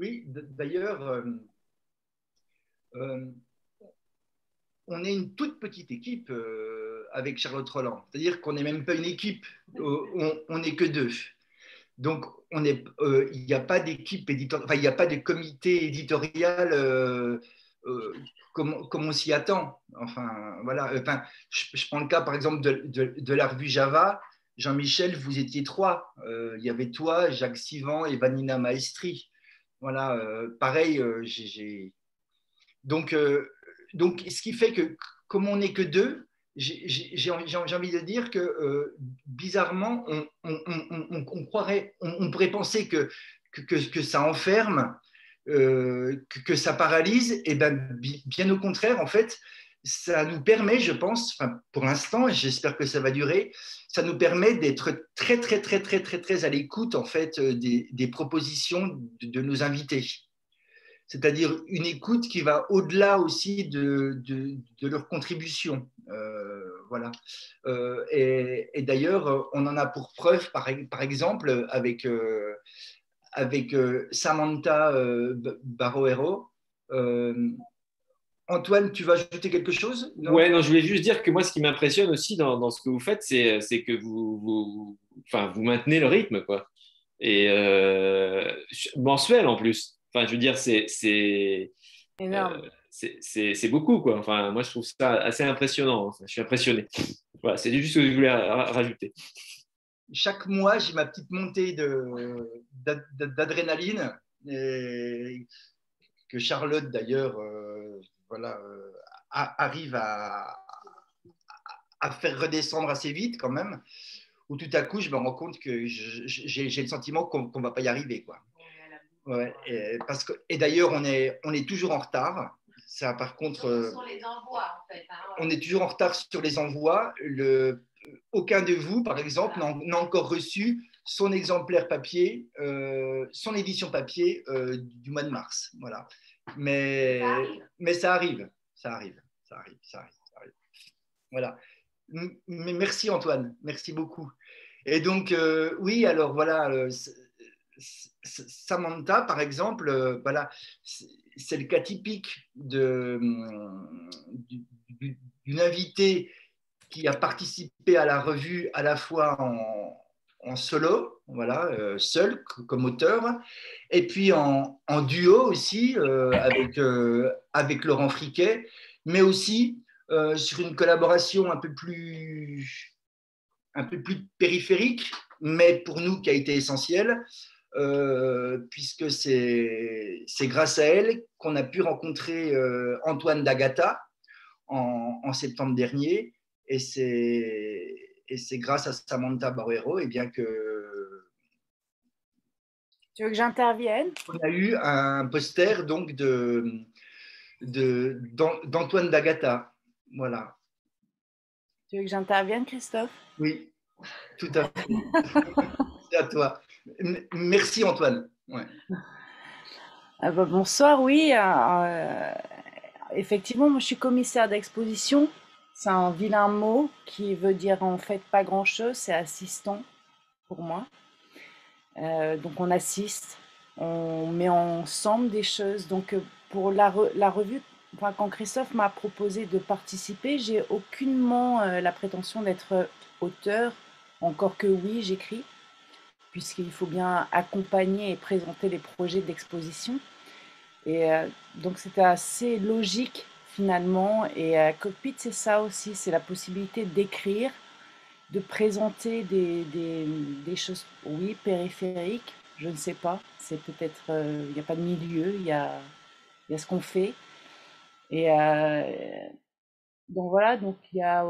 Oui, d'ailleurs, on est une toute petite équipe avec Charlotte Roland. C'est-à-dire qu'on n'est même pas une équipe, on n'est que deux. Donc, il n'y a pas d'équipe éditoriale, enfin, il n'y a pas de comité éditorial comme on s'y attend. Enfin, voilà. Enfin, je prends le cas, par exemple, de la revue Java. Jean-Michel, vous étiez 3. Il y avait toi, Jacques Sivan et Vanina Maestri. Voilà, pareil, donc, ce qui fait que, comme on n'est que 2, j'ai envie de dire que, bizarrement, on pourrait penser que ça enferme, que ça paralyse, et bien au contraire, en fait, ça nous permet, je pense, pour l'instant, j'espère que ça va durer, ça nous permet d'être très, très, très, très, très, très à l'écoute, en fait, des propositions de nos invités. C'est-à-dire une écoute qui va au-delà aussi de leur contribution. Voilà. Et d'ailleurs, on en a pour preuve, par exemple, avec Samantha Baroero. Antoine, tu vas ajouter quelque chose? Non, je voulais juste dire que moi, ce qui m'impressionne aussi dans ce que vous faites, c'est que vous maintenez le rythme, quoi. Et mensuel en plus. Enfin, je veux dire, c'est énorme. C'est beaucoup, quoi. Enfin, moi, je trouve ça assez impressionnant. Enfin, je suis impressionné. Voilà, c'est juste ce que je voulais rajouter. Chaque mois, j'ai ma petite montée d'adrénaline que Charlotte, d'ailleurs, arrive à faire redescendre assez vite quand même. où tout à coup, je me rends compte que j'ai le sentiment qu'on ne va pas y arriver, quoi. Ouais, et d'ailleurs, on est toujours en retard. Ça, par contre, Sur les envois, en fait. on est toujours en retard sur les envois. Aucun de vous, par exemple, n'a encore reçu son exemplaire papier, son édition papier du mois de mars. Voilà. Mais ça arrive. Voilà. Mais merci Antoine, merci beaucoup. Et donc, oui, alors voilà, Samantha, par exemple, voilà, c'est le cas typique d'une invitée qui a participé à la revue à la fois en solo, voilà, seul comme auteur, et puis en duo aussi avec Laurent Friquet, mais aussi sur une collaboration un peu plus périphérique, mais pour nous qui a été essentielle, puisque c'est grâce à elle qu'on a pu rencontrer Antoine D'Agata en septembre dernier, et c'est grâce à Samantha Barreiro bien que tu veux que j'intervienne? On a eu un poster donc d'Antoine D'Agata. Voilà. Tu veux que j'intervienne, Christophe? Oui, tout à fait. C'est à toi. Merci Antoine. Ouais. Bonsoir, oui. Effectivement, moi je suis commissaire d'exposition. C'est un vilain mot qui veut dire en fait pas grand-chose, c'est assistant pour moi. Donc on assiste, on met ensemble des choses. Donc pour la revue, enfin, quand Christophe m'a proposé de participer, j'ai aucunement la prétention d'être auteur, encore que oui, j'écris, puisqu'il faut bien accompagner et présenter les projets d'exposition. Et donc c'était assez logique finalement. Et Cockpit, c'est ça aussi, c'est la possibilité d'écrire, de présenter des choses, oui, périphériques, je ne sais pas, c'est peut-être, il n'y a pas de milieu, il y a ce qu'on fait. Et donc voilà, donc il y a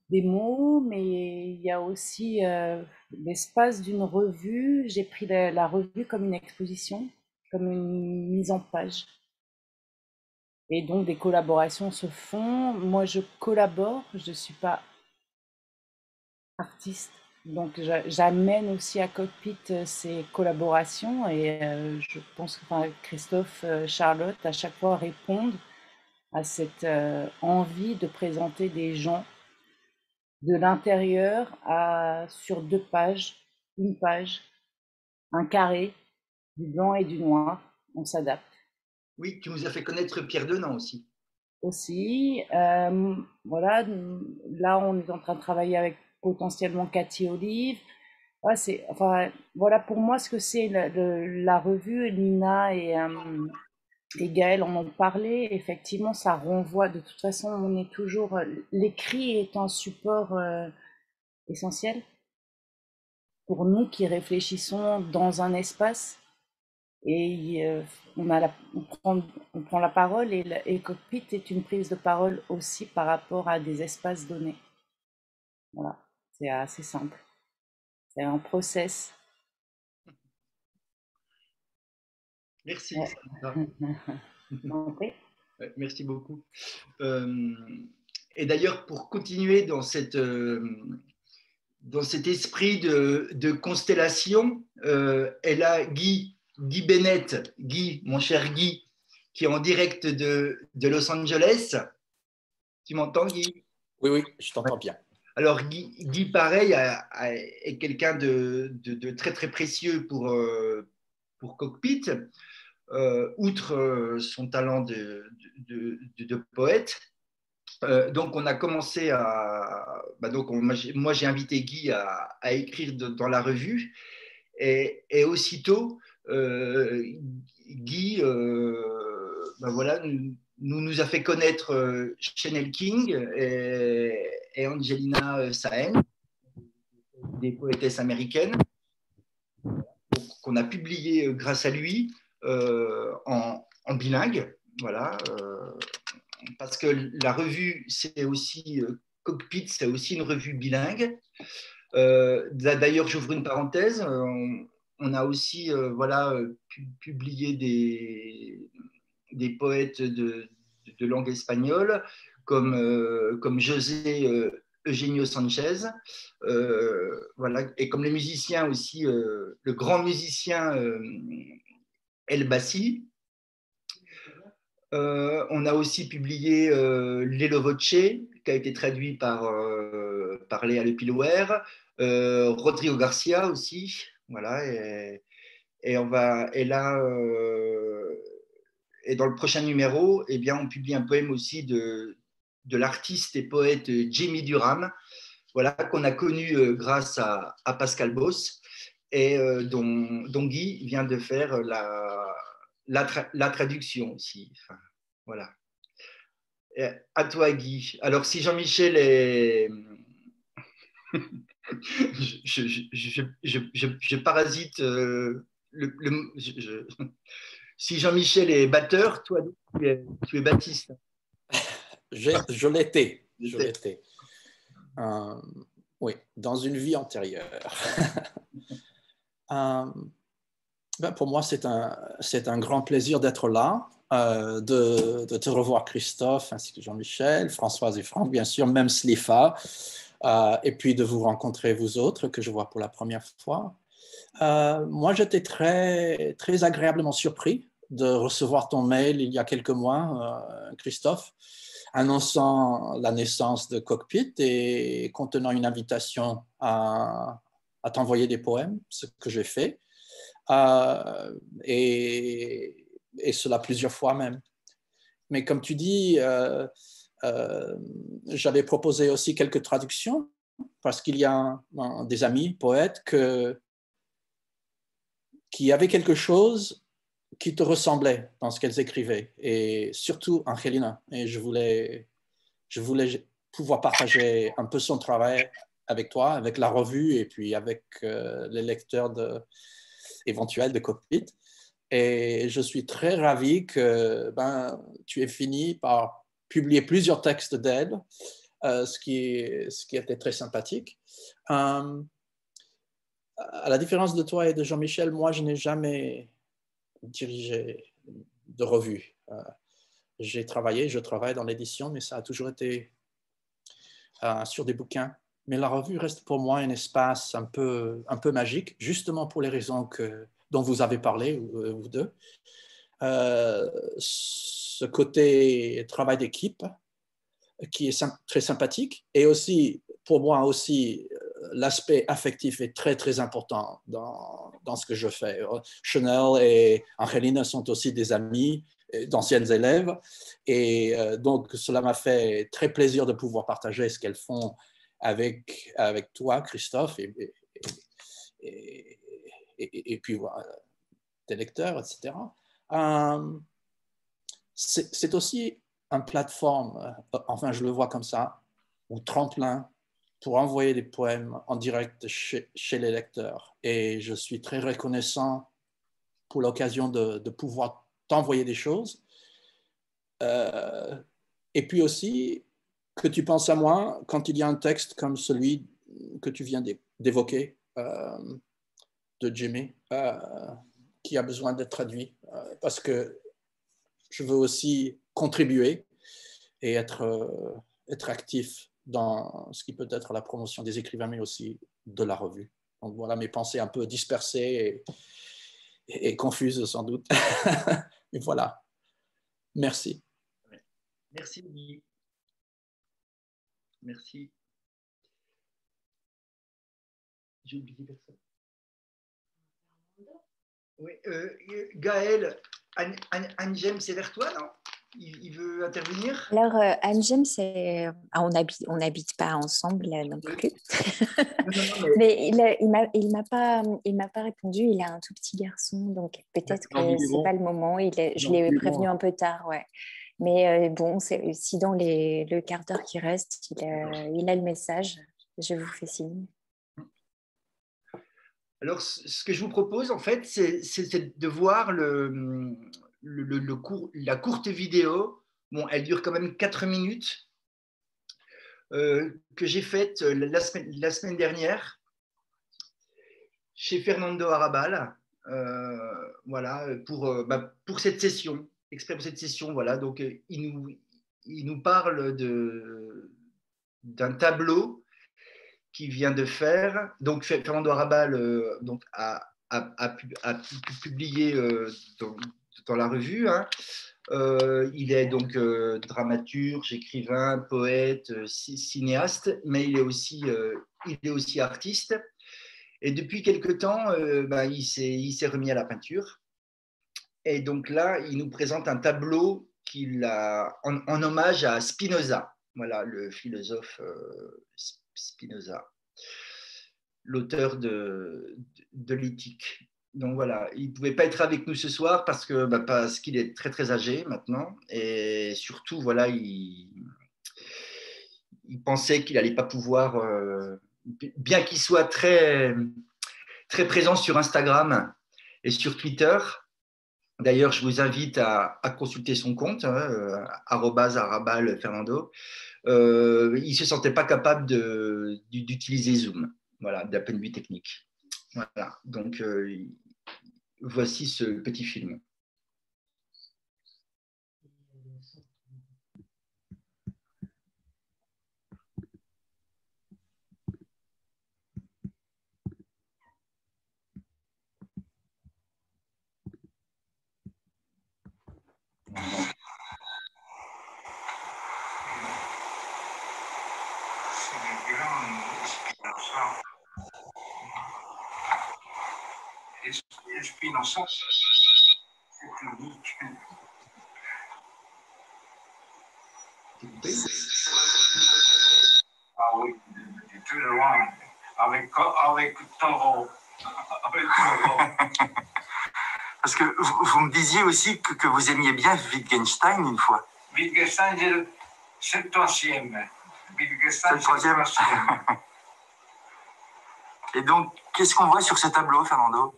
des mots, mais il y a aussi l'espace d'une revue. J'ai pris la revue comme une exposition, comme une mise en page. Et donc des collaborations se font. Moi, je collabore, je ne suis pas artiste. Donc j'amène aussi à Cockpit ces collaborations et je pense que Christophe, Charlotte, à chaque fois répondent à cette envie de présenter des gens de l'intérieur sur 2 pages, une page, un carré, du blanc et du noir, on s'adapte. Oui, tu nous as fait connaître Pierre Denant aussi. Aussi, voilà, là on est en train de travailler avec potentiellement Cathy Olive. Ouais, enfin, voilà pour moi ce que c'est la revue. Nina et Gaël en ont parlé. Effectivement, ça renvoie, de toute façon, on est toujours, l'écrit est un support essentiel pour nous qui réfléchissons dans un espace. Et on prend la parole et Cockpit est une prise de parole aussi par rapport à des espaces donnés. Voilà, c'est assez simple. C'est un process. Merci. Ouais. Merci beaucoup. Et d'ailleurs, pour continuer dans cet esprit de constellation, elle a Guy Bennett, Guy, mon cher Guy, qui est en direct de Los Angeles. Tu m'entends, Guy? Oui, je t'entends bien. Alors, Guy pareil, est quelqu'un de très, très précieux pour Cockpit, outre son talent de poète. Donc, on a commencé moi, j'ai invité Guy à écrire dans la revue. Et aussitôt, Guy voilà, nous a fait connaître Chanel King et Angelina Sahen, des poétesses américaines, qu'on a publié grâce à lui en bilingue. Voilà, parce que la revue, c'est aussi Cockpit, c'est aussi une revue bilingue. D'ailleurs, j'ouvre une parenthèse. On a aussi publié des poètes de langue espagnole comme José Eugenio Sanchez, et comme les musiciens aussi, le grand musicien El Bassi. On a aussi publié Lelo Voce, qui a été traduit par Léa Lepilouer, Rodrigo Garcia aussi, voilà, et là, et dans le prochain numéro, eh bien, on publie un poème aussi de l'artiste et poète Jamie Durham, voilà, qu'on a connu grâce à Pascal Boss, et dont Guy vient de faire la traduction aussi. Enfin, voilà. Et à toi, Guy. Alors, si Jean-Michel est... je parasite si Jean-Michel est batteur, toi, tu es Baptiste. Je l'étais. Oui, dans une vie antérieure. Pour moi, c'est un grand plaisir d'être là, de te revoir, Christophe, ainsi que Jean-Michel, Françoise et Franck, bien sûr, même Slifa, et puis de vous rencontrer, vous autres, que je vois pour la première fois. Moi, j'étais très, très agréablement surpris de recevoir ton mail il y a quelques mois, Christophe, annonçant la naissance de Cockpit et contenant une invitation à t'envoyer des poèmes, ce que j'ai fait, et cela plusieurs fois même. Mais comme tu dis, j'avais proposé aussi quelques traductions parce qu'il y a des amis poètes qui avaient quelque chose qui te ressemblait dans ce qu'elles écrivaient, et surtout Angelina. Et je voulais pouvoir partager un peu son travail avec toi, avec la revue et puis avec les lecteurs éventuels de Cockpit. Et je suis très ravi que tu aies fini par publier plusieurs textes d'elle, ce qui était très sympathique. À la différence de toi et de Jean-Michel, moi, je n'ai jamais dirigé de revue. Je travaille dans l'édition, mais ça a toujours été sur des bouquins. Mais la revue reste pour moi un espace un peu magique, justement pour les raisons dont vous avez parlé, vous deux. Ce côté travail d'équipe qui est très sympathique, et aussi, pour moi aussi, l'aspect affectif est très, très important dans ce que je fais. Chanel et Angelina sont aussi des amis, d'anciennes élèves, et donc cela m'a fait très plaisir de pouvoir partager ce qu'elles font avec toi, Christophe, et puis voilà, tes lecteurs, etc. C'est aussi une plateforme, enfin je le vois comme ça, ou tremplin pour envoyer des poèmes en direct chez les lecteurs. Et je suis très reconnaissant pour l'occasion de pouvoir t'envoyer des choses. Et puis aussi que tu penses à moi quand il y a un texte comme celui que tu viens d'évoquer, de Jimmy, qui a besoin d'être traduit, parce que je veux aussi contribuer et être actif dans ce qui peut être la promotion des écrivains, mais aussi de la revue. Donc voilà mes pensées un peu dispersées et confuses sans doute. Mais voilà. Merci. Merci, Guy. Merci. J'ai oublié personne. Oui, Gaël, Anjem, c'est vers toi, non? Il veut intervenir? Alors, Anjem, on n'habite pas ensemble non plus. Mais il m'a pas répondu. Il a un tout petit garçon, donc peut-être que c'est pas le moment. Je l'ai prévenu un peu tard, ouais. Mais bon, si dans le quart d'heure qui reste, il a le message, je vous fais signe. Alors, ce que je vous propose, en fait, c'est de voir la courte vidéo. Bon, elle dure quand même 4 minutes, que j'ai faite la semaine dernière. chez Fernando Arrabal, voilà, pour cette session, exprès pour cette session. Voilà, donc il nous parle d'un tableau qu'il vient de faire. Donc Fernando Arrabal donc, a publié dans la revue. Hein. Il est donc dramaturge, écrivain, poète, cinéaste, mais il est aussi artiste. Et depuis quelque temps, il s'est remis à la peinture. Et donc là, il nous présente un tableau qu'il a en hommage à Spinoza, voilà, le philosophe Spinoza, l'auteur de l'éthique. Donc voilà, il ne pouvait pas être avec nous ce soir parce qu'il est très très âgé maintenant, et surtout voilà, il pensait qu'il n'allait pas pouvoir, bien qu'il soit très très présent sur Instagram et sur Twitter. D'ailleurs, je vous invite à consulter son compte, @arrabalfernando. Il ne se sentait pas capable d'utiliser Zoom, voilà, d'un point de vue technique. Voilà, donc voici ce petit film. Spinoza, c'est unique. Ah oui, de tout loin, avec Toro. Parce que vous me disiez aussi que vous aimiez bien Wittgenstein une fois. Wittgenstein, c'est le troisième. Wittgenstein, c'est le troisième. Et donc, qu'est-ce qu'on voit sur ce tableau, Fernando?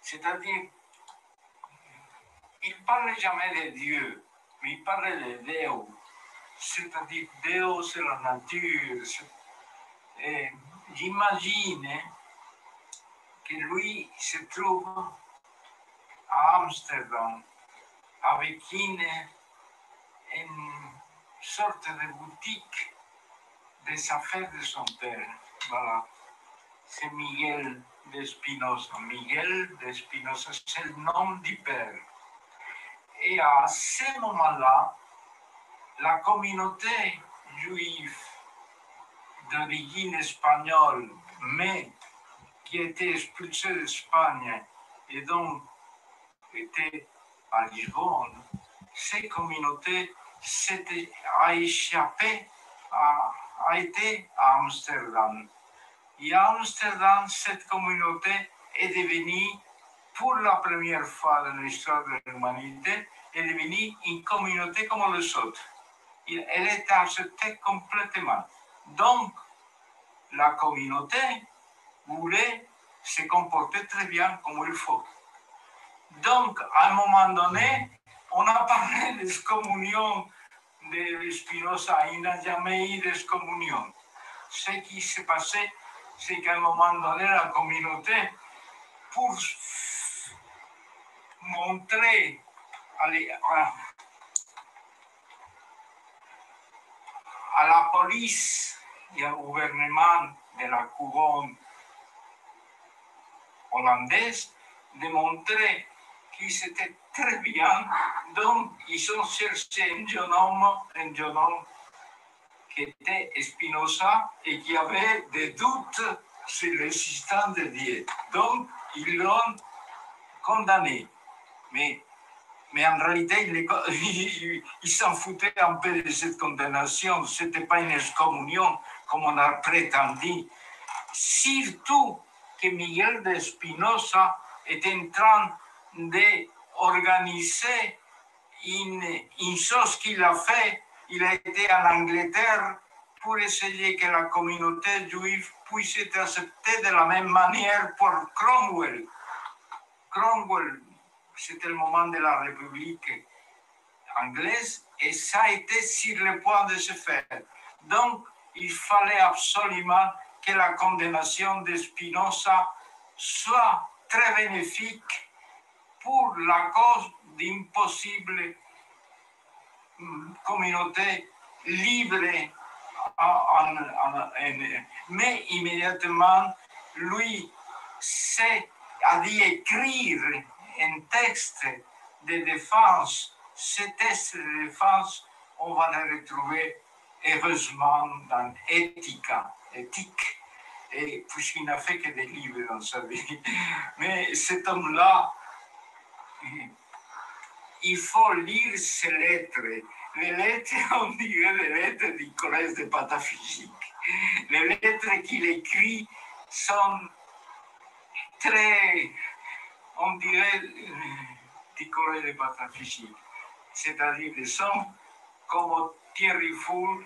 C'est-à-dire, il ne parle jamais de Dieu, mais il parle de Déo. C'est-à-dire, Déo, c'est la nature. Et j'imagine que lui se trouve à Amsterdam avec une sorte de boutique des affaires de son père. Voilà. C'est Miguel de Spinoza. Miguel de Spinoza, c'est le nom du père. Et à ce moment-là, la communauté juive d'origine espagnole, mais qui était expulsée d'Espagne et donc était à Lisbonne, ces communautés a échappé, a été à Amsterdam. Et à Amsterdam, cette communauté est devenue, pour la première fois dans l'histoire de l'humanité, est devenue une communauté comme les autres. Elle est acceptée complètement. Donc, la communauté voulait se comporter très bien comme il faut. Donc, à un moment donné, on a parlé d'excommunion de Spinoza. Il n'a jamais eu d'excommunion. Ce qui s'est passé, c'est qu'à un moment donné, la communauté, pour montrer à la police et au gouvernement de la couronne hollandaise, de montrer qu'ils étaient très bien. Donc, ils ont cherché un jeune homme qui était Spinoza et qui avait des doutes sur l'existence de Dieu. Donc, ils l'ont condamné. Mais en réalité, il s'en foutait un peu de cette condamnation. Ce n'était pas une excommunion, comme on a prétendu. Surtout que Miguel de Spinoza était en train d'organiser une chose qu'il a fait. Il a été en Angleterre pour essayer que la communauté juive puisse être acceptée de la même manière pour Cromwell. Cromwell, c'était le moment de la République anglaise et ça a été sur le point de se faire. Donc, il fallait absolument que la condamnation de Spinoza soit très bénéfique pour la cause d'une possible communauté libre. Mais immédiatement, lui a dit écrire un texte de défense. Ce texte de défense, on va le retrouver heureusement dans éthique, et puisqu'il n'a fait que des livres dans sa vie. Mais cet homme-là, il faut lire ses lettres. Les lettres, on dirait les lettres du collège de pataphysique. Les lettres qu'il écrit sont très, on dirait, du collège de pataphysique. C'est-à-dire, ils sont comme Thierry Foul,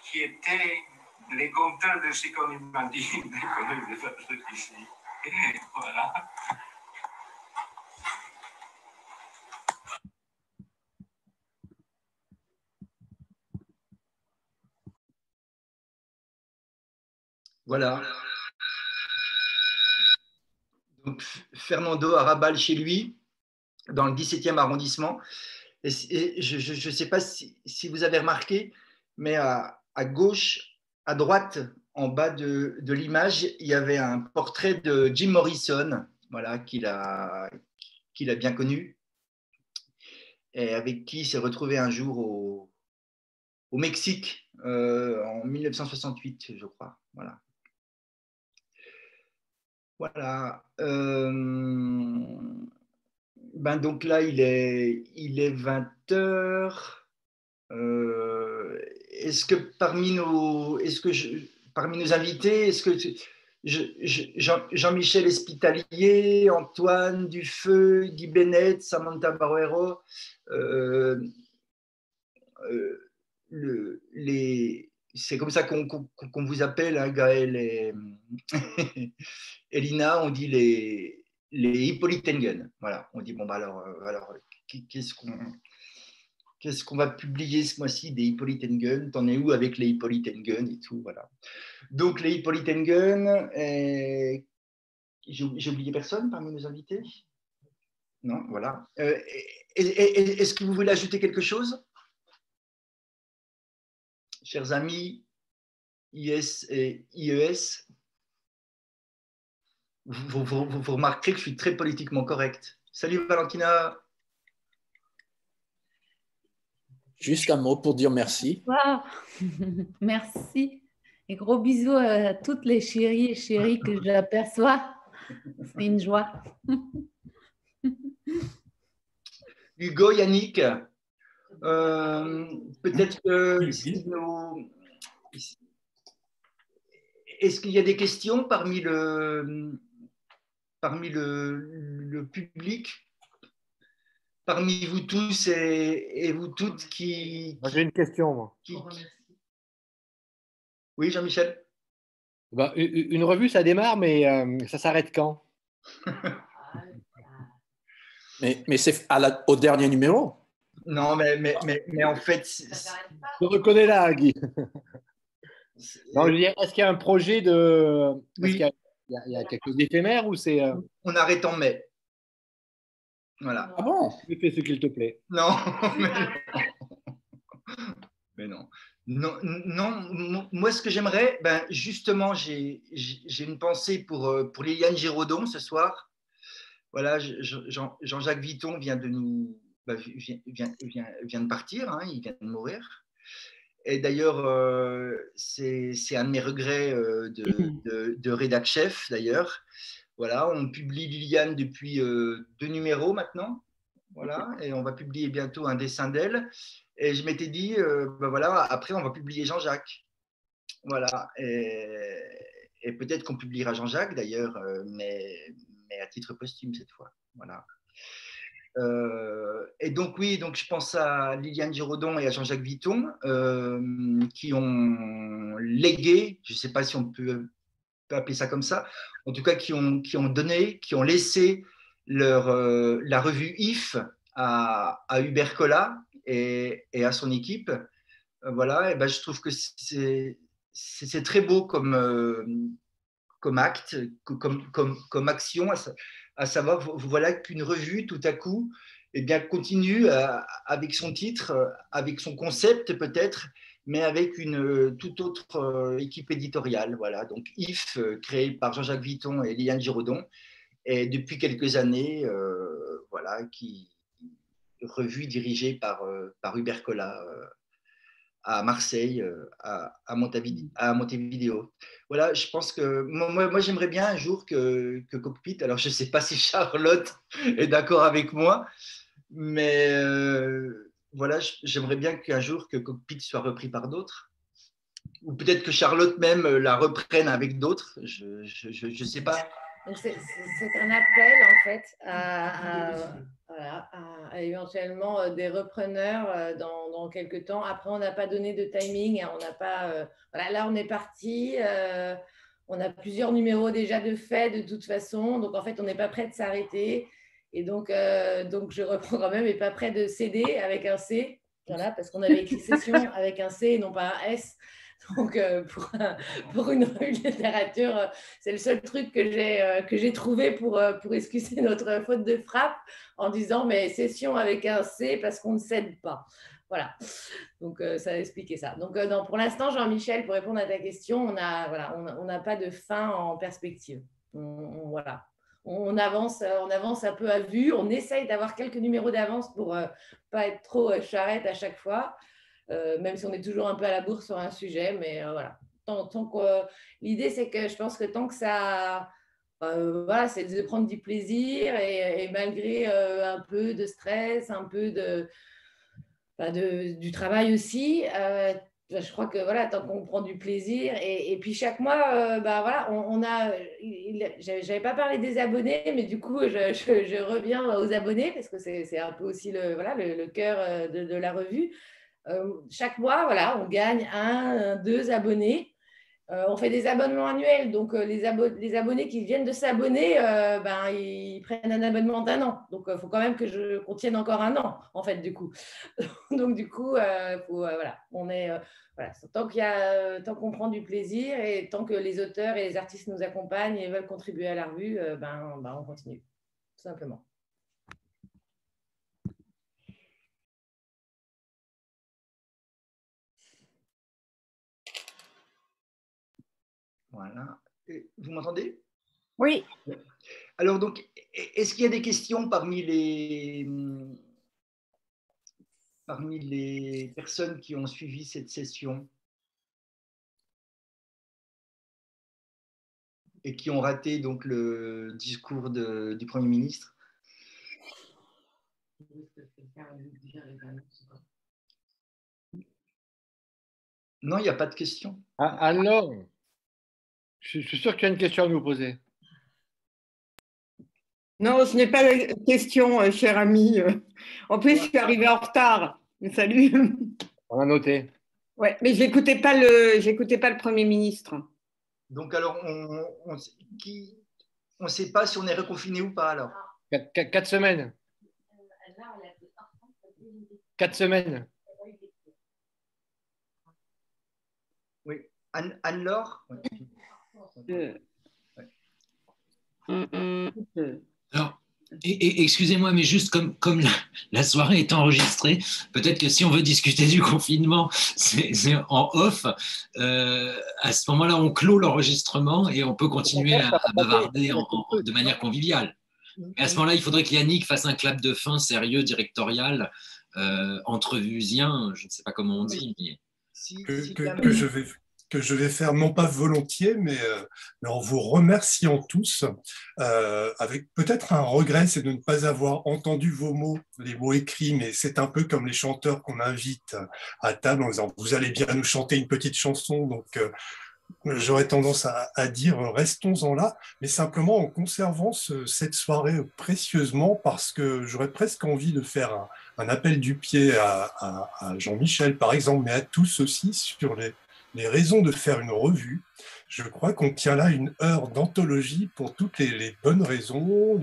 qui était le contraire de ce qu'on imagine du collège de pataphysique. Voilà. Voilà. Donc, Fernando Arrabal chez lui, dans le 17e arrondissement. Et je ne sais pas si vous avez remarqué, mais à gauche, à droite, en bas de l'image, il y avait un portrait de Jim Morrison, voilà, qu'il a bien connu, et avec qui il s'est retrouvé un jour au Mexique, en 1968, je crois. Voilà. Voilà. Donc là, il est 20h. Est-ce que parmi nos invités, est-ce que Jean-Michel Espitalier, Antoine Dufeu, Guy Bennett, Samantha Baruero, c'est comme ça qu'on vous appelle, hein, Gaël et Lina, on dit les Hippolytengen. Voilà, on dit bon, alors qu'est-ce qu'on va publier ce mois-ci des Hippolytengen? T'en es où avec les Hippolytengen et tout, voilà. Donc les Hippolytengen, j'ai oublié personne parmi nos invités? Non, voilà. Est-ce que vous voulez ajouter quelque chose, chers amis IS et IES? Vous remarquerez que je suis très politiquement correct. Salut Valentina. Juste un mot pour dire merci. Wow. Merci. Et gros bisous à toutes les chéries et chéris que j'aperçois. C'est une joie. Hugo, Yannick, peut-être que est-ce qu'il y a des questions parmi le public, parmi vous tous et vous toutes qui… Moi, j'ai une question, moi. Oui, Jean-Michel? Une revue, ça démarre, mais ça s'arrête quand? Mais c'est au dernier numéro. Non, mais en fait… Je reconnais là, Guy. Non, je veux dire, est-ce qu'il y a un projet de… Oui. Il y a quelque chose d'éphémère ou c'est… On arrête en mai. Voilà. Ah bon? Fais ce qu'il te plaît. Non, mais non. Non, moi, ce que j'aimerais, justement, j'ai une pensée pour Liliane Giraudon ce soir. Voilà, Jean-Jacques Vitton vient de vient de partir, hein, il vient de mourir. Et d'ailleurs, c'est un de mes regrets de rédac chef, d'ailleurs. Voilà, on publie Liliane depuis 2 numéros maintenant. Voilà, et on va publier bientôt un dessin d'elle. Et je m'étais dit, voilà, après, on va publier Jean-Jacques. Voilà, et peut-être qu'on publiera Jean-Jacques, d'ailleurs, mais à titre posthume cette fois. Voilà. Et donc, oui, donc je pense à Liliane Giraudon et à Jean-Jacques Vitton qui ont légué, je ne sais pas si on peut appeler ça comme ça, en tout cas qui ont donné, qui ont laissé la revue IF à Hubert Collat et à son équipe. Voilà, et je trouve que c'est très beau comme acte, comme action, à savoir, voilà qu'une revue, tout à coup, eh bien, continue avec son titre, avec son concept peut-être, mais avec une toute autre équipe éditoriale. Voilà. Donc, IF, créé par Jean-Jacques Vuitton et Liliane Giraudon, et depuis quelques années, voilà, revue dirigée par Hubert Collat à Marseille, à Montevideo. Voilà, je pense que moi j'aimerais bien un jour que Cockpit, alors je ne sais pas si Charlotte est d'accord avec moi, mais voilà, j'aimerais bien qu'un jour que Cockpit soit repris par d'autres, ou peut-être que Charlotte même la reprenne avec d'autres, je ne sais pas. C'est un appel en fait à éventuellement des repreneurs dans quelques temps. Après, on n'a pas donné de timing, on n'a pas. Voilà, là, on est parti. On a plusieurs numéros déjà de fait de toute façon, donc en fait, on n'est pas prêt de s'arrêter. Et donc je reprends quand même, et pas prêt de céder avec un C, voilà, parce qu'on avait écrit session avec un C et non pas un S. Donc, pour une revue de littérature, c'est le seul truc que j'ai trouvé pour excuser notre faute de frappe, en disant mais session avec un C parce qu'on ne cède pas. Voilà. Donc, ça a expliqué ça. Donc, non, pour l'instant, Jean-Michel, pour répondre à ta question, on n'a pas de fin en perspective. Voilà. On avance un peu à vue. On essaye d'avoir quelques numéros d'avance pour ne pas être trop charrette à chaque fois. Même si on est toujours un peu à la bourre sur un sujet, mais voilà. L'idée, c'est que je pense que tant que ça, voilà, c'est de prendre du plaisir et malgré un peu de stress, un peu du travail aussi, je crois que voilà, tant qu'on prend du plaisir et puis chaque mois, voilà, j'avais pas parlé des abonnés, mais du coup, je reviens aux abonnés parce que c'est un peu aussi le cœur de la revue. Chaque mois, voilà, on gagne 2 abonnés. On fait des abonnements annuels, donc les abonnés qui viennent de s'abonner, ils prennent un abonnement d'1 an. Donc, il faut quand même qu'on tienne encore 1 an, en fait, du coup. Donc, du coup, voilà, voilà, tant qu'on prend du plaisir et tant que les auteurs et les artistes nous accompagnent et veulent contribuer à la revue, on continue, tout simplement. Voilà. Vous m'entendez? Oui. Alors, donc, est-ce qu'il y a des questions parmi les personnes qui ont suivi cette session et qui ont raté donc le discours du Premier ministre? Non, il n'y a pas de questions. Alors, je suis sûr que tu as une question à nous poser. Non, ce n'est pas la question, cher ami. En plus, je suis arrivée en retard. Salut. On a noté. Ouais, mais j'écoutais pas le Premier ministre. Donc, alors, on ne sait pas si on est reconfiné ou pas, alors. 4 semaines. 4 semaines. Oui. Anne-Laure? Alors, excusez-moi, mais juste comme la soirée est enregistrée, peut-être que si on veut discuter du confinement, c'est en off. À ce moment-là, on clôt l'enregistrement et on peut continuer à bavarder de manière conviviale. Et à ce moment-là, il faudrait qu'Yannick fasse un clap de fin sérieux, directorial, entrevusien, je ne sais pas comment on dit. Mais... que je vais faire, non pas volontiers, mais en vous remerciant tous, avec peut-être un regret, c'est de ne pas avoir entendu vos mots, les mots écrits, mais c'est un peu comme les chanteurs qu'on invite à table en disant « vous allez bien nous chanter une petite chanson », donc j'aurais tendance à dire « restons-en là », mais simplement en conservant cette soirée précieusement, parce que j'aurais presque envie de faire un appel du pied à Jean-Michel, par exemple, mais à tous aussi, sur les raisons de faire une revue. je crois qu'on tient là une heure d'anthologie pour toutes les bonnes raisons,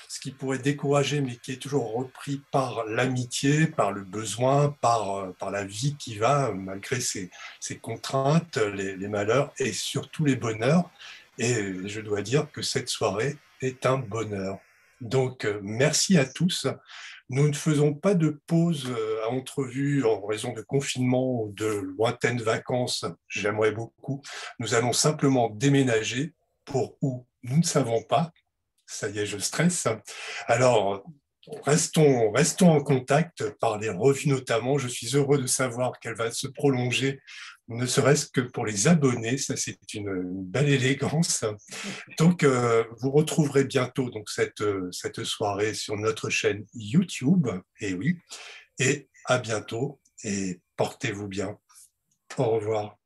ce qui pourrait décourager, mais qui est toujours repris par l'amitié, par le besoin, par la vie qui va, malgré ses contraintes, les malheurs et surtout les bonheurs. Et je dois dire que cette soirée est un bonheur. Donc, merci à tous. Nous ne faisons pas de pause à entrevue en raison de confinement ou de lointaines vacances. J'aimerais beaucoup. Nous allons simplement déménager pour où nous ne savons pas. Ça y est, je stresse. Alors, restons en contact par les revues notamment. Je suis heureux de savoir qu'elle va se prolonger, ne serait-ce que pour les abonnés. Ça, c'est une belle élégance. Donc, vous retrouverez bientôt donc, cette soirée sur notre chaîne YouTube. Et oui, et à bientôt et portez-vous bien. Au revoir.